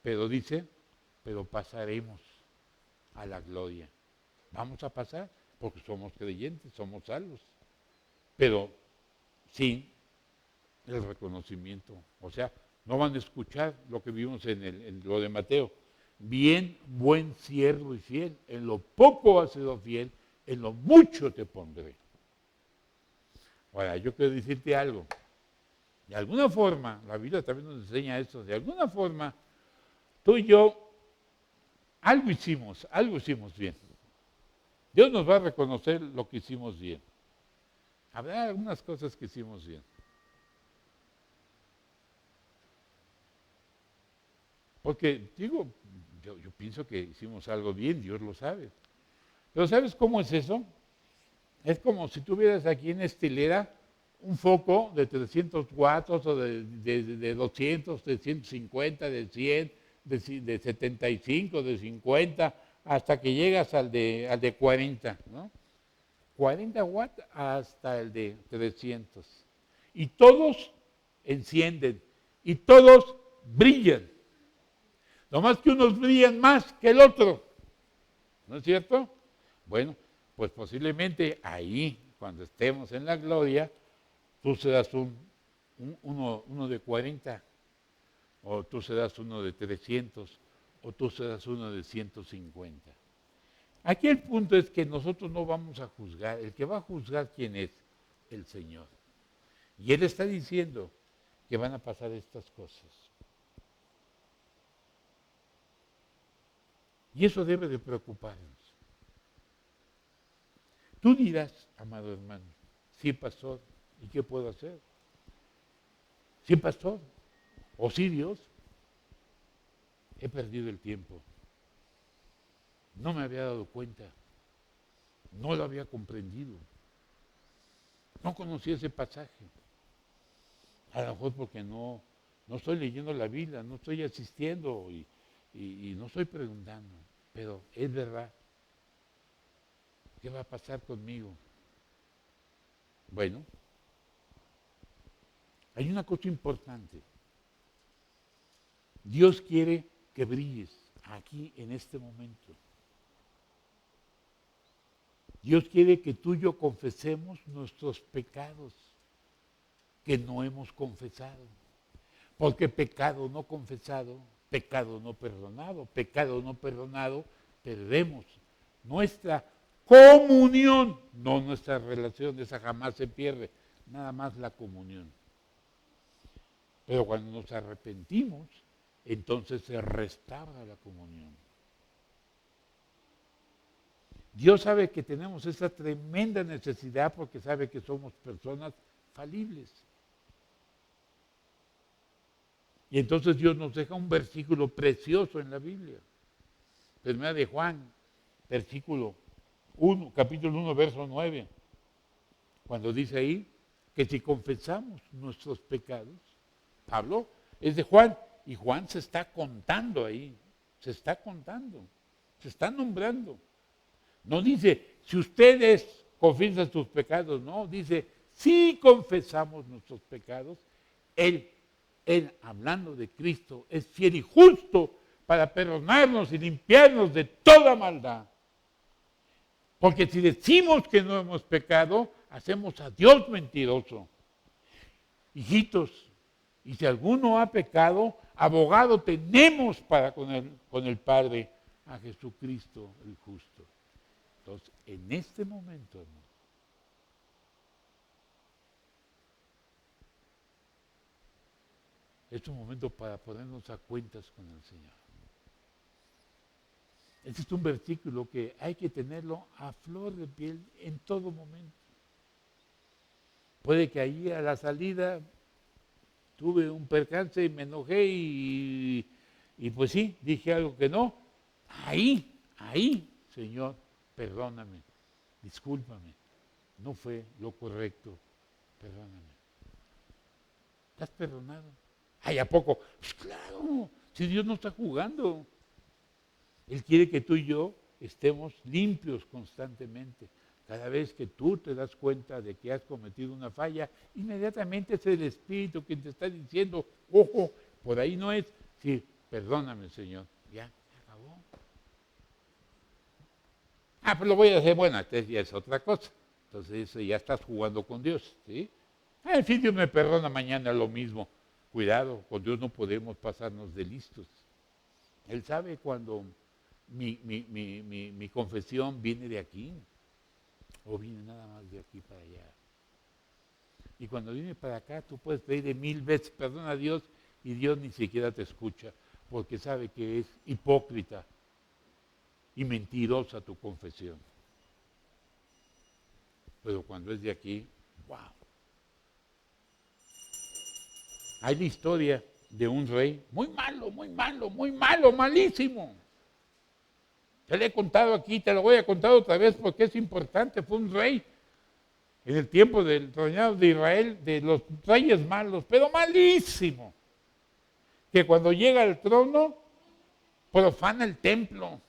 Pero dice, pero pasaremos a la gloria. Vamos a pasar porque somos creyentes, somos salvos. Pero sin el reconocimiento. O sea, no van a escuchar lo que vimos en lo de Mateo. Bien, buen siervo y fiel. En lo poco has sido fiel, en lo mucho te pondré. Ahora, yo quiero decirte algo. De alguna forma, la Biblia también nos enseña esto, de alguna forma, tú y yo, algo hicimos bien. Dios nos va a reconocer lo que hicimos bien. Habrá algunas cosas que hicimos bien. Porque, digo, yo pienso que hicimos algo bien, Dios lo sabe. Pero ¿sabes cómo es eso? Es como si tuvieras aquí en esta hilera un foco de 300 watts o de 200, de 150, de 100, de 75, de 50, hasta que llegas al de 40, ¿no? 40 watts hasta el de 300. Y todos encienden, y todos brillan. Nomás que unos brillan más que el otro. ¿No es cierto? Bueno, pues posiblemente ahí, cuando estemos en la gloria, tú serás uno de 40, o tú serás uno de 300, o tú serás uno de 150. Aquí el punto es que nosotros no vamos a juzgar. El que va a juzgar, ¿quién es? El Señor. Y Él está diciendo que van a pasar estas cosas. Y eso debe de preocuparnos. Tú dirás, amado hermano, sí, pastor, ¿y qué puedo hacer? Sí, pastor, o sí, Dios, he perdido el tiempo. No me había dado cuenta, no lo había comprendido, no conocía ese pasaje. A lo mejor porque no estoy leyendo la Biblia, no estoy asistiendo y no estoy preguntando, pero es verdad. ¿Qué va a pasar conmigo? Bueno, hay una cosa importante. Dios quiere que brilles aquí en este momento. Dios quiere que tú y yo confesemos nuestros pecados que no hemos confesado. Porque pecado no confesado, pecado no perdonado, perdemos nuestra comunión, no nuestra relación, esa jamás se pierde, nada más la comunión. Pero cuando nos arrepentimos, entonces se restaura la comunión. Dios sabe que tenemos esa tremenda necesidad porque sabe que somos personas falibles. Y entonces Dios nos deja un versículo precioso en la Biblia. Primera de Juan, versículo 1, capítulo 1, verso 9. Cuando dice ahí que si confesamos nuestros pecados, Pablo es de Juan, y Juan se está contando ahí, se está contando, se está nombrando. No dice, si ustedes confiesan sus pecados, no, dice, si confesamos nuestros pecados, Él Él, hablando de Cristo, es fiel y justo para perdonarnos y limpiarnos de toda maldad. Porque si decimos que no hemos pecado, hacemos a Dios mentiroso. Hijitos, y si alguno ha pecado, abogado tenemos para con el Padre, a Jesucristo el justo. Entonces, en este momento, hermano, es un momento para ponernos a cuentas con el Señor. Este es un versículo que hay que tenerlo a flor de piel en todo momento. Puede que ahí a la salida tuve un percance y me enojé y pues sí, dije algo que no. Ahí, Señor, perdóname, discúlpame, no fue lo correcto, perdóname. ¿Estás perdonado? Ay, ¿a poco? Pues claro, si Dios no está jugando. Él quiere que tú y yo estemos limpios constantemente. Cada vez que tú te das cuenta de que has cometido una falla, inmediatamente es el Espíritu quien te está diciendo, ojo, por ahí no es. Sí, perdóname, Señor. Ya, se acabó. Pues lo voy a hacer. Bueno, entonces ya es otra cosa. Entonces ya estás jugando con Dios, ¿sí? En fin, Dios me perdona mañana lo mismo. Cuidado, con Dios no podemos pasarnos de listos. Él sabe cuando mi confesión viene de aquí o viene nada más de aquí para allá. Y cuando viene para acá, tú puedes pedirle 1000 veces perdón a Dios y Dios ni siquiera te escucha porque sabe que es hipócrita y mentirosa tu confesión. Pero cuando es de aquí, wow. Hay la historia de un rey muy malo, malísimo. Te lo he contado aquí, te lo voy a contar otra vez porque es importante. Fue un rey en el tiempo del reinado de Israel, de los reyes malos, pero malísimo. Que cuando llega al trono, profana el templo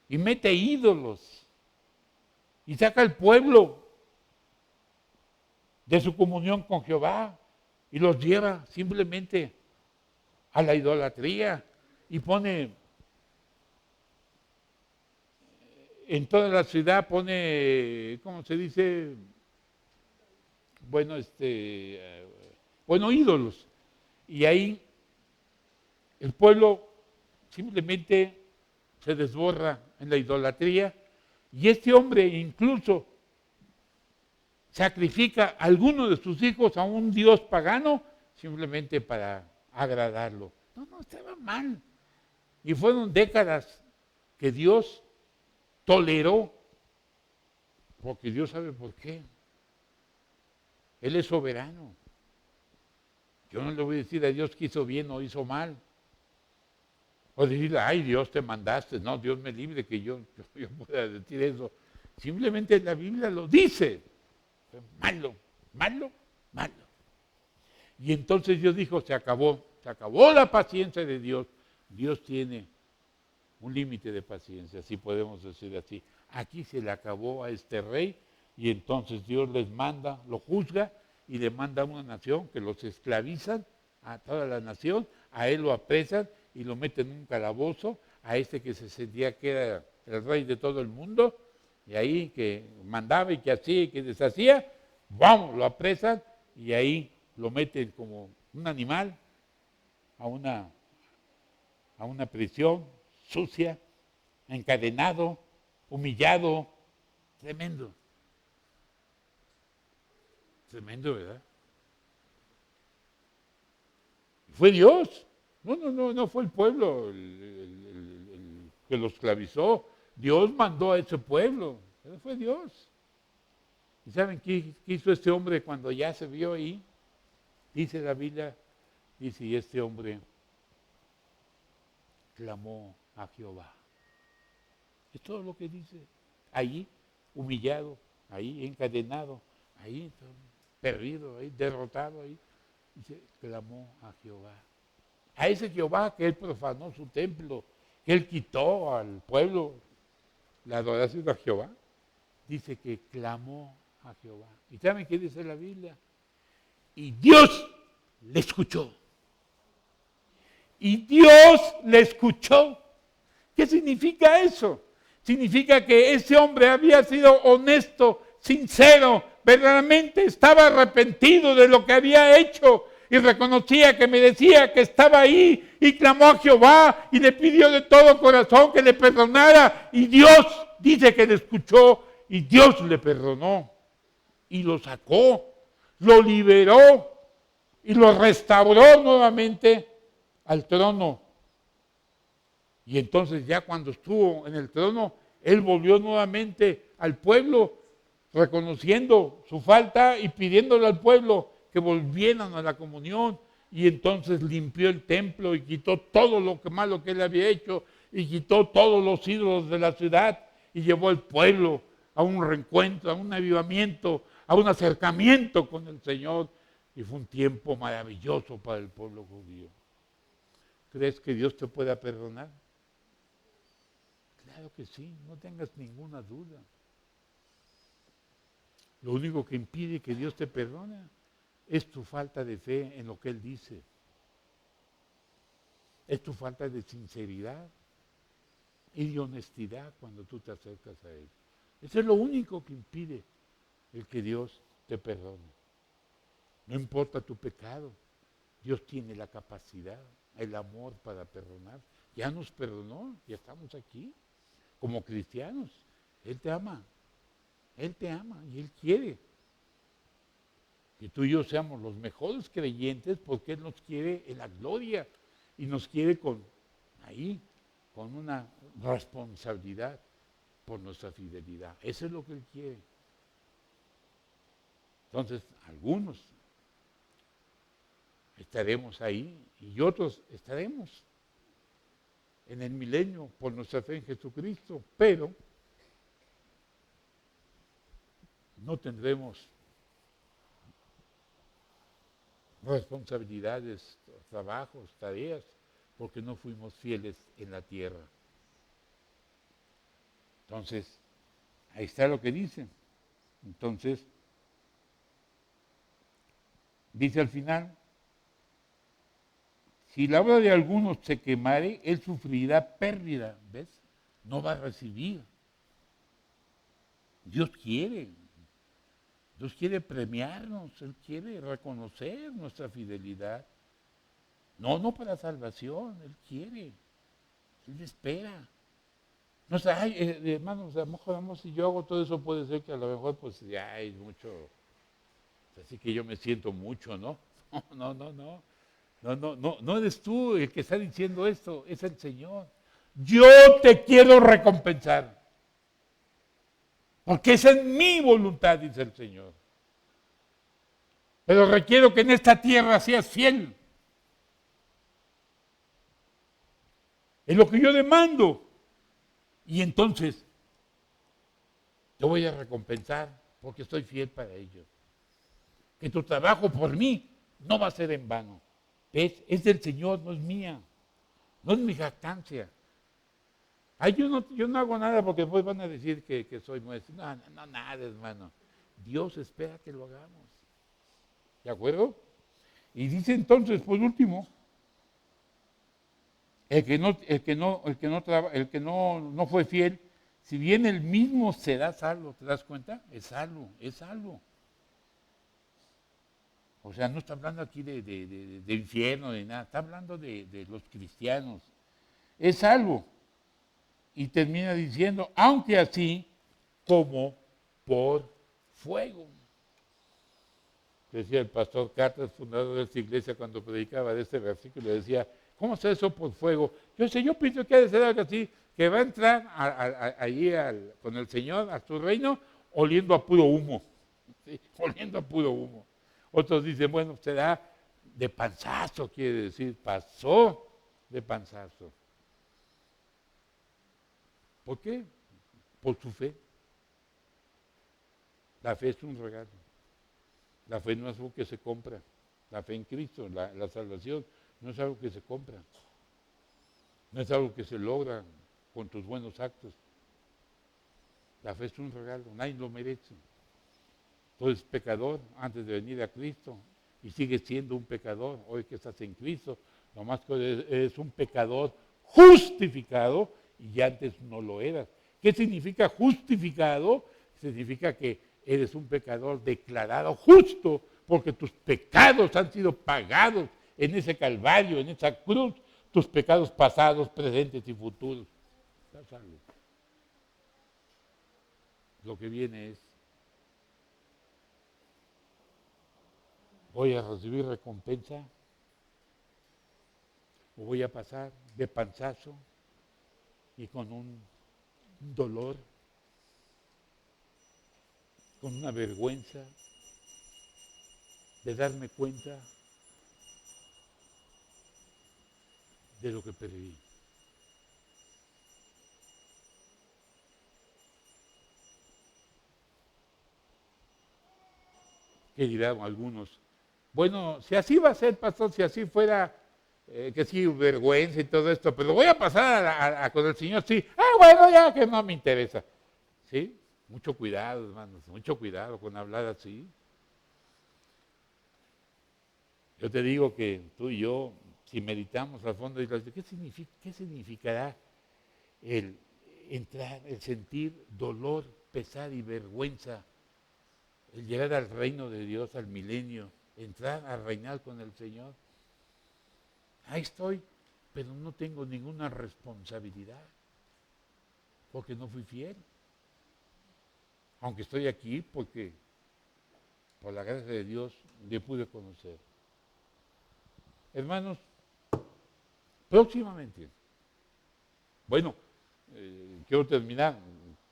y mete ídolos y saca al pueblo de su comunión con Jehová y los lleva simplemente a la idolatría y pone en toda la ciudad, pone, ¿cómo se dice? Bueno, ídolos. Y ahí el pueblo simplemente se desborra en la idolatría y este hombre incluso sacrifica a alguno de sus hijos a un dios pagano simplemente para agradarlo. No, estaba mal. Y fueron décadas que Dios toleró, porque Dios sabe por qué. Él es soberano. Yo no le voy a decir a Dios que hizo bien o hizo mal. O decirle, ay, Dios te mandaste. No, Dios me libre que yo pueda decir eso. Simplemente la Biblia lo dice. Malo. Y entonces Dios dijo, se acabó la paciencia de Dios. Dios tiene un límite de paciencia, si podemos decir así. Aquí se le acabó a este rey y entonces Dios les manda, lo juzga y le manda a una nación que los esclavizan, a toda la nación, a él lo apresan y lo meten en un calabozo, a este que se sentía que era el rey de todo el mundo, y ahí que mandaba y que hacía y que deshacía, vamos, lo apresan y ahí lo meten como un animal a una prisión sucia, encadenado, humillado, tremendo. Tremendo, ¿verdad? Fue Dios. No fue el pueblo el que lo esclavizó. Dios mandó a ese pueblo. Pero fue Dios. ¿Y saben qué hizo este hombre cuando ya se vio ahí? Dice la Biblia, dice, y este hombre clamó a Jehová. Es todo lo que dice. Ahí, humillado, ahí, encadenado, ahí, perdido, ahí, derrotado, ahí. Dice, clamó a Jehová. A ese Jehová que él profanó su templo, que él quitó al pueblo la adoración a Jehová. Dice que clamó a Jehová. ¿Y saben qué dice la Biblia? Y Dios le escuchó. Y Dios le escuchó. ¿Qué significa eso? Significa que ese hombre había sido honesto, sincero, verdaderamente estaba arrepentido de lo que había hecho y reconocía que merecía, que estaba ahí y clamó a Jehová y le pidió de todo corazón que le perdonara y Dios dice que le escuchó y Dios le perdonó y lo sacó, lo liberó y lo restauró nuevamente al trono. Y entonces ya cuando estuvo en el trono, él volvió nuevamente al pueblo, reconociendo su falta y pidiéndole al pueblo que volvieran a la comunión. Y entonces limpió el templo y quitó todo lo que malo que él había hecho y quitó todos los ídolos de la ciudad y llevó al pueblo a un reencuentro, a un avivamiento, a un acercamiento con el Señor. Y fue un tiempo maravilloso para el pueblo judío. ¿Crees que Dios te pueda perdonar? Claro que sí, no tengas ninguna duda. Lo único que impide que Dios te perdone es tu falta de fe en lo que Él dice. Es tu falta de sinceridad y de honestidad cuando tú te acercas a Él. Eso es lo único que impide el que Dios te perdone. No importa tu pecado, Dios tiene la capacidad, el amor para perdonar. Ya nos perdonó, ya estamos aquí. Como cristianos, Él te ama y Él quiere que tú y yo seamos los mejores creyentes porque Él nos quiere en la gloria y nos quiere con una responsabilidad por nuestra fidelidad. Eso es lo que Él quiere. Entonces, algunos estaremos ahí y otros estaremos en el milenio por nuestra fe en Jesucristo, pero no tendremos responsabilidades, trabajos, tareas, porque no fuimos fieles en la tierra. Entonces, ahí está lo que dice. Entonces, dice al final, si la obra de algunos se quemare, él sufrirá pérdida, ¿ves? No va a recibir. Dios quiere premiarnos, Él quiere reconocer nuestra fidelidad. No para salvación, Él quiere, Él espera. No sé, hermanos, a lo mejor si yo hago todo eso puede ser que a lo mejor pues ya hay mucho, así que yo me siento mucho, ¿no? No eres tú el que está diciendo esto, es el Señor. Yo te quiero recompensar. Porque esa es mi voluntad, dice el Señor. Pero requiero que en esta tierra seas fiel. Es lo que yo demando. Y entonces te voy a recompensar porque estoy fiel para ellos. Que tu trabajo por mí no va a ser en vano. ¿Ves? Es del Señor, no es mía. No es mi jactancia. Ay, yo no hago nada porque después van a decir que soy nuestro. No, nada, hermano. Dios espera que lo hagamos. ¿De acuerdo? Y dice entonces, por último, el que no fue fiel, si bien él mismo será salvo, ¿te das cuenta? Es salvo. O sea, no está hablando aquí de infierno, de nada, está hablando de los cristianos. Es salvo. Y termina diciendo, aunque así como por fuego. Decía el pastor Cartas, fundador de esta iglesia, cuando predicaba de este versículo, decía, ¿cómo es eso por fuego? Yo pienso que ha de ser algo así, que va a entrar allí con el Señor a su reino oliendo a puro humo. ¿Sí? Oliendo a puro humo. Otros dicen, bueno, será de panzazo, quiere decir, pasó de panzazo. ¿Por qué? Por su fe. La fe es un regalo. La fe no es algo que se compra. La fe en Cristo, la salvación, no es algo que se compra. No es algo que se logra con tus buenos actos. La fe es un regalo, nadie lo merece. Tú eres pecador antes de venir a Cristo y sigues siendo un pecador. Hoy que estás en Cristo, nomás que hoy eres un pecador justificado y antes no lo eras. ¿Qué significa justificado? Significa que eres un pecador declarado justo porque tus pecados han sido pagados en ese calvario, en esa cruz, tus pecados pasados, presentes y futuros. Estás salvo. Lo que viene es, voy a recibir recompensa o voy a pasar de panzazo y con un dolor, con una vergüenza de darme cuenta de lo que perdí. ¿Qué dirán algunos? Bueno, si así va a ser, pastor, si así fuera, que sí, vergüenza y todo esto, pero voy a pasar con el Señor, sí. Bueno, ya que no me interesa. ¿Sí? Mucho cuidado, hermanos, mucho cuidado con hablar así. Yo te digo que tú y yo, si meditamos al fondo, ¿qué significará el entrar, el sentir dolor, pesar y vergüenza, el llegar al reino de Dios, al milenio, entrar a reinar con el Señor? Ahí estoy, pero no tengo ninguna responsabilidad, porque no fui fiel. Aunque estoy aquí, porque por la gracia de Dios le pude conocer. Hermanos, próximamente, bueno, quiero terminar.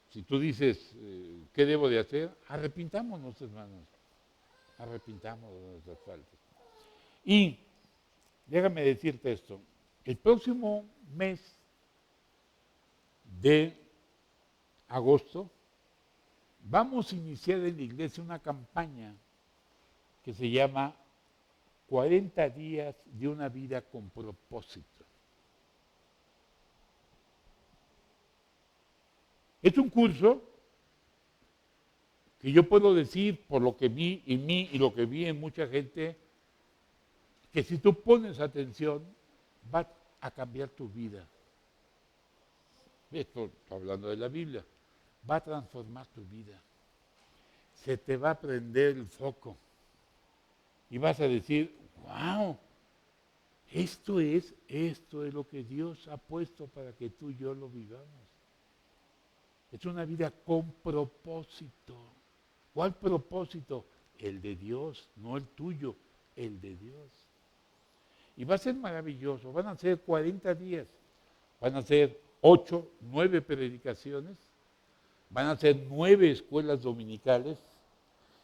Si tú dices, ¿qué debo de hacer? Arrepintámonos, hermanos. Arrepintámonos de nuestras faltas. Y déjame decirte esto. El próximo mes de agosto vamos a iniciar en la iglesia una campaña que se llama 40 días de una vida con propósito. Es un curso que yo puedo decir por lo que vi en mí y lo que vi en mucha gente, que si tú pones atención, va a cambiar tu vida. Esto hablando de la Biblia, va a transformar tu vida. Se te va a prender el foco y vas a decir, wow, esto es lo que Dios ha puesto para que tú y yo lo vivamos. Es una vida con propósito. ¿Cuál propósito? El de Dios, no el tuyo, el de Dios. Y va a ser maravilloso, van a ser 40 días, van a ser 8, 9 predicaciones, van a ser 9 escuelas dominicales,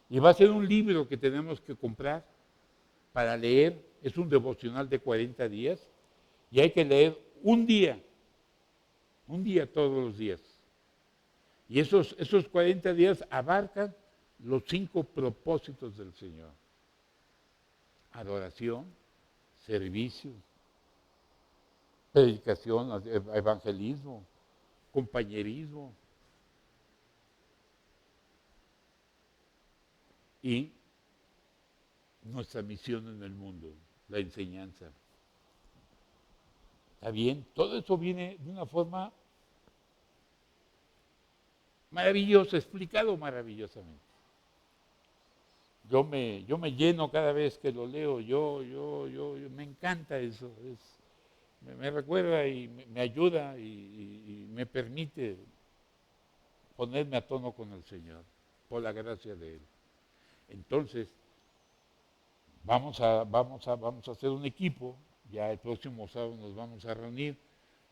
y va a ser un libro que tenemos que comprar para leer, es un devocional de 40 días, y hay que leer un día todos los días. Y esos 40 días abarcan los 5 propósitos del Señor. Adoración, servicio, predicación, evangelismo, compañerismo y nuestra misión en el mundo, la enseñanza. ¿Está bien? Todo eso viene de una forma maravillosa, explicado maravillosamente. Yo me lleno cada vez que lo leo, me encanta eso, me recuerda y me ayuda y me permite ponerme a tono con el Señor, por la gracia de Él. Entonces, vamos a hacer un equipo, ya el próximo sábado nos vamos a reunir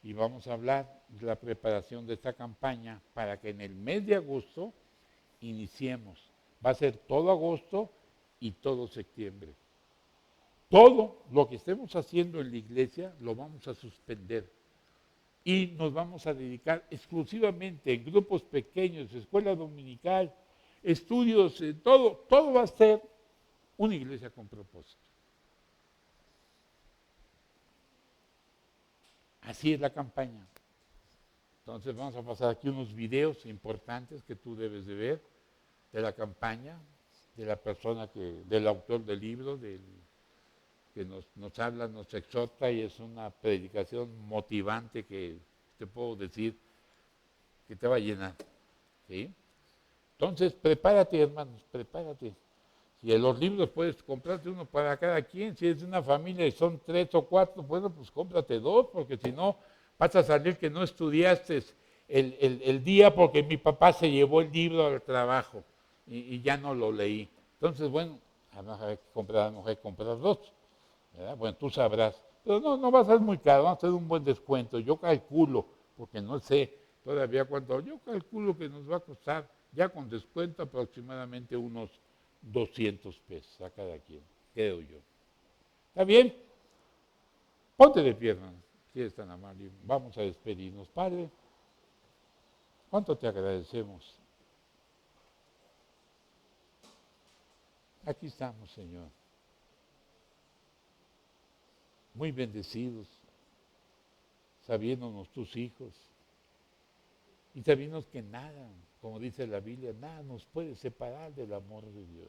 y vamos a hablar de la preparación de esta campaña para que en el mes de agosto iniciemos. Va a ser todo agosto y todo septiembre. Todo lo que estemos haciendo en la iglesia lo vamos a suspender y nos vamos a dedicar exclusivamente en grupos pequeños, escuela dominical, estudios, todo va a ser una iglesia con propósito. Así es la campaña. Entonces vamos a pasar aquí unos videos importantes que tú debes de ver de la campaña. de la persona del autor del libro, que nos habla, nos exhorta, y es una predicación motivante que te puedo decir que te va a llenar. ¿Sí? Entonces, prepárate, hermanos, prepárate. Si en los libros puedes comprarte uno para cada quien, si es de una familia y son 3 o 4, bueno, pues cómprate 2, porque si no, vas a salir que no estudiaste el día porque mi papá se llevó el libro al trabajo y ya no lo leí. Entonces, bueno, a lo mejor hay que comprar 2, ¿verdad? Bueno, tú sabrás. Pero no va a ser muy caro, va a ser un buen descuento. Yo calculo, porque no sé todavía cuánto, yo calculo que nos va a costar ya con descuento aproximadamente unos 200 pesos a cada quien, creo yo. ¿Está bien? Ponte de pie, hermano, si eres tan amable. Vamos a despedirnos. Padre, ¿cuánto te agradecemos? Aquí estamos, Señor, muy bendecidos, sabiéndonos tus hijos, y sabiéndonos que nada, como dice la Biblia, nada nos puede separar del amor de Dios.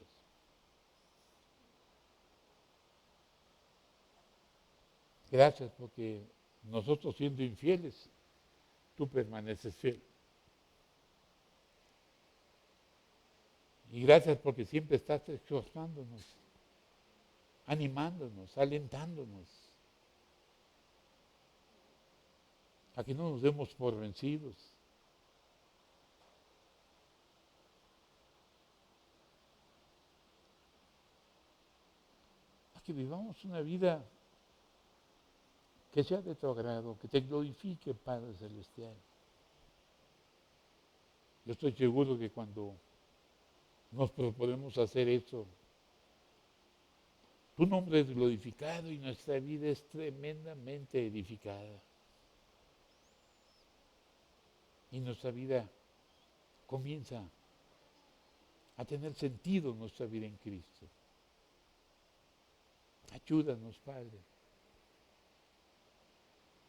Gracias porque nosotros siendo infieles, tú permaneces fiel. Y gracias porque siempre estás exhortándonos, animándonos, alentándonos, a que no nos demos por vencidos. A que vivamos una vida que sea de tu agrado, que te glorifique, Padre Celestial. Yo estoy seguro que cuando nos proponemos hacer eso, tu nombre es glorificado y nuestra vida es tremendamente edificada. Y nuestra vida comienza a tener sentido, nuestra vida en Cristo. Ayúdanos, Padre.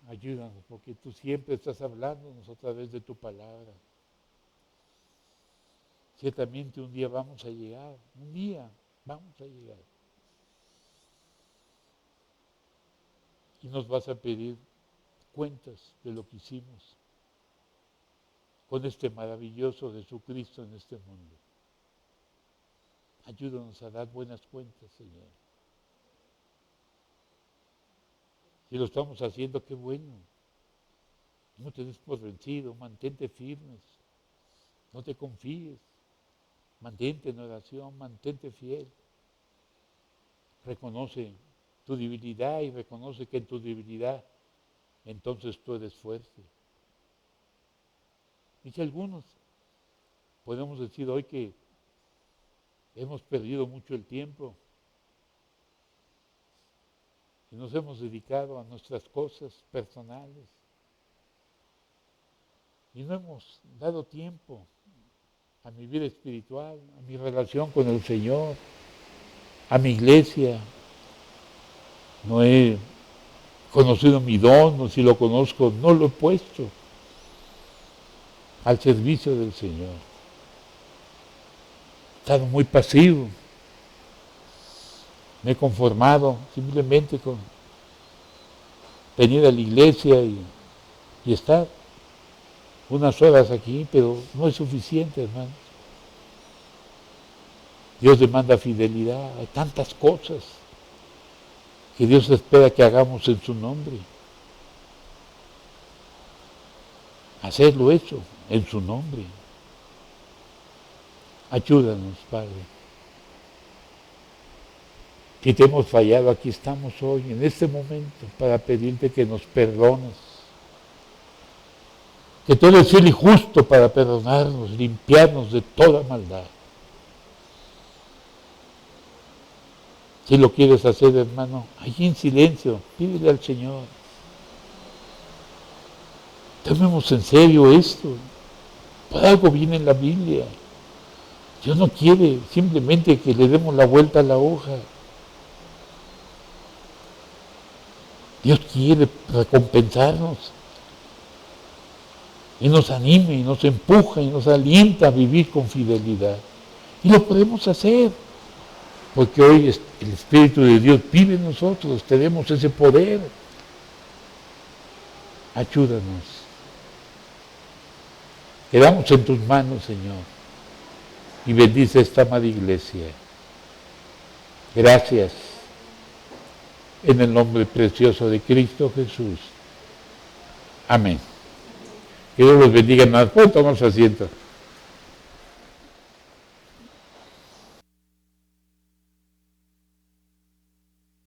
Ayúdanos, porque tú siempre estás hablándonos a través de tu palabra. Ciertamente un día vamos a llegar, un día vamos a llegar. Y nos vas a pedir cuentas de lo que hicimos con este maravilloso Jesucristo en este mundo. Ayúdanos a dar buenas cuentas, Señor. Si lo estamos haciendo, qué bueno. No te des por vencido, mantente firmes, no te confíes, mantente en oración, mantente fiel. Reconoce tu debilidad y reconoce que en tu debilidad entonces tú eres fuerte. Y si algunos podemos decir hoy que hemos perdido mucho el tiempo y nos hemos dedicado a nuestras cosas personales y no hemos dado tiempo a mi vida espiritual, a mi relación con el Señor, a mi iglesia. No he conocido mi don, o si lo conozco, no lo he puesto al servicio del Señor. He estado muy pasivo. Me he conformado simplemente con venir a la iglesia y estar unas horas aquí, pero no es suficiente, hermanos. Dios demanda fidelidad, hay tantas cosas que Dios espera que hagamos en su nombre. Hacerlo eso en su nombre. Ayúdanos, Padre. Si te hemos fallado, aquí estamos hoy, en este momento, para pedirte que nos perdones. Que tú eres fiel y justo para perdonarnos, limpiarnos de toda maldad. Si lo quieres hacer, hermano, allí en silencio, pídele al Señor. Tomemos en serio esto. Por algo viene en la Biblia. Dios no quiere simplemente que le demos la vuelta a la hoja. Dios quiere recompensarnos. Y nos anima, y nos empuja, y nos alienta a vivir con fidelidad. Y lo podemos hacer. Porque hoy el Espíritu de Dios vive en nosotros, tenemos ese poder. Ayúdanos. Quedamos en tus manos, Señor. Y bendice esta amada iglesia. Gracias. En el nombre precioso de Cristo Jesús. Amén. Que Dios los bendiga. Pueden tomar su asiento.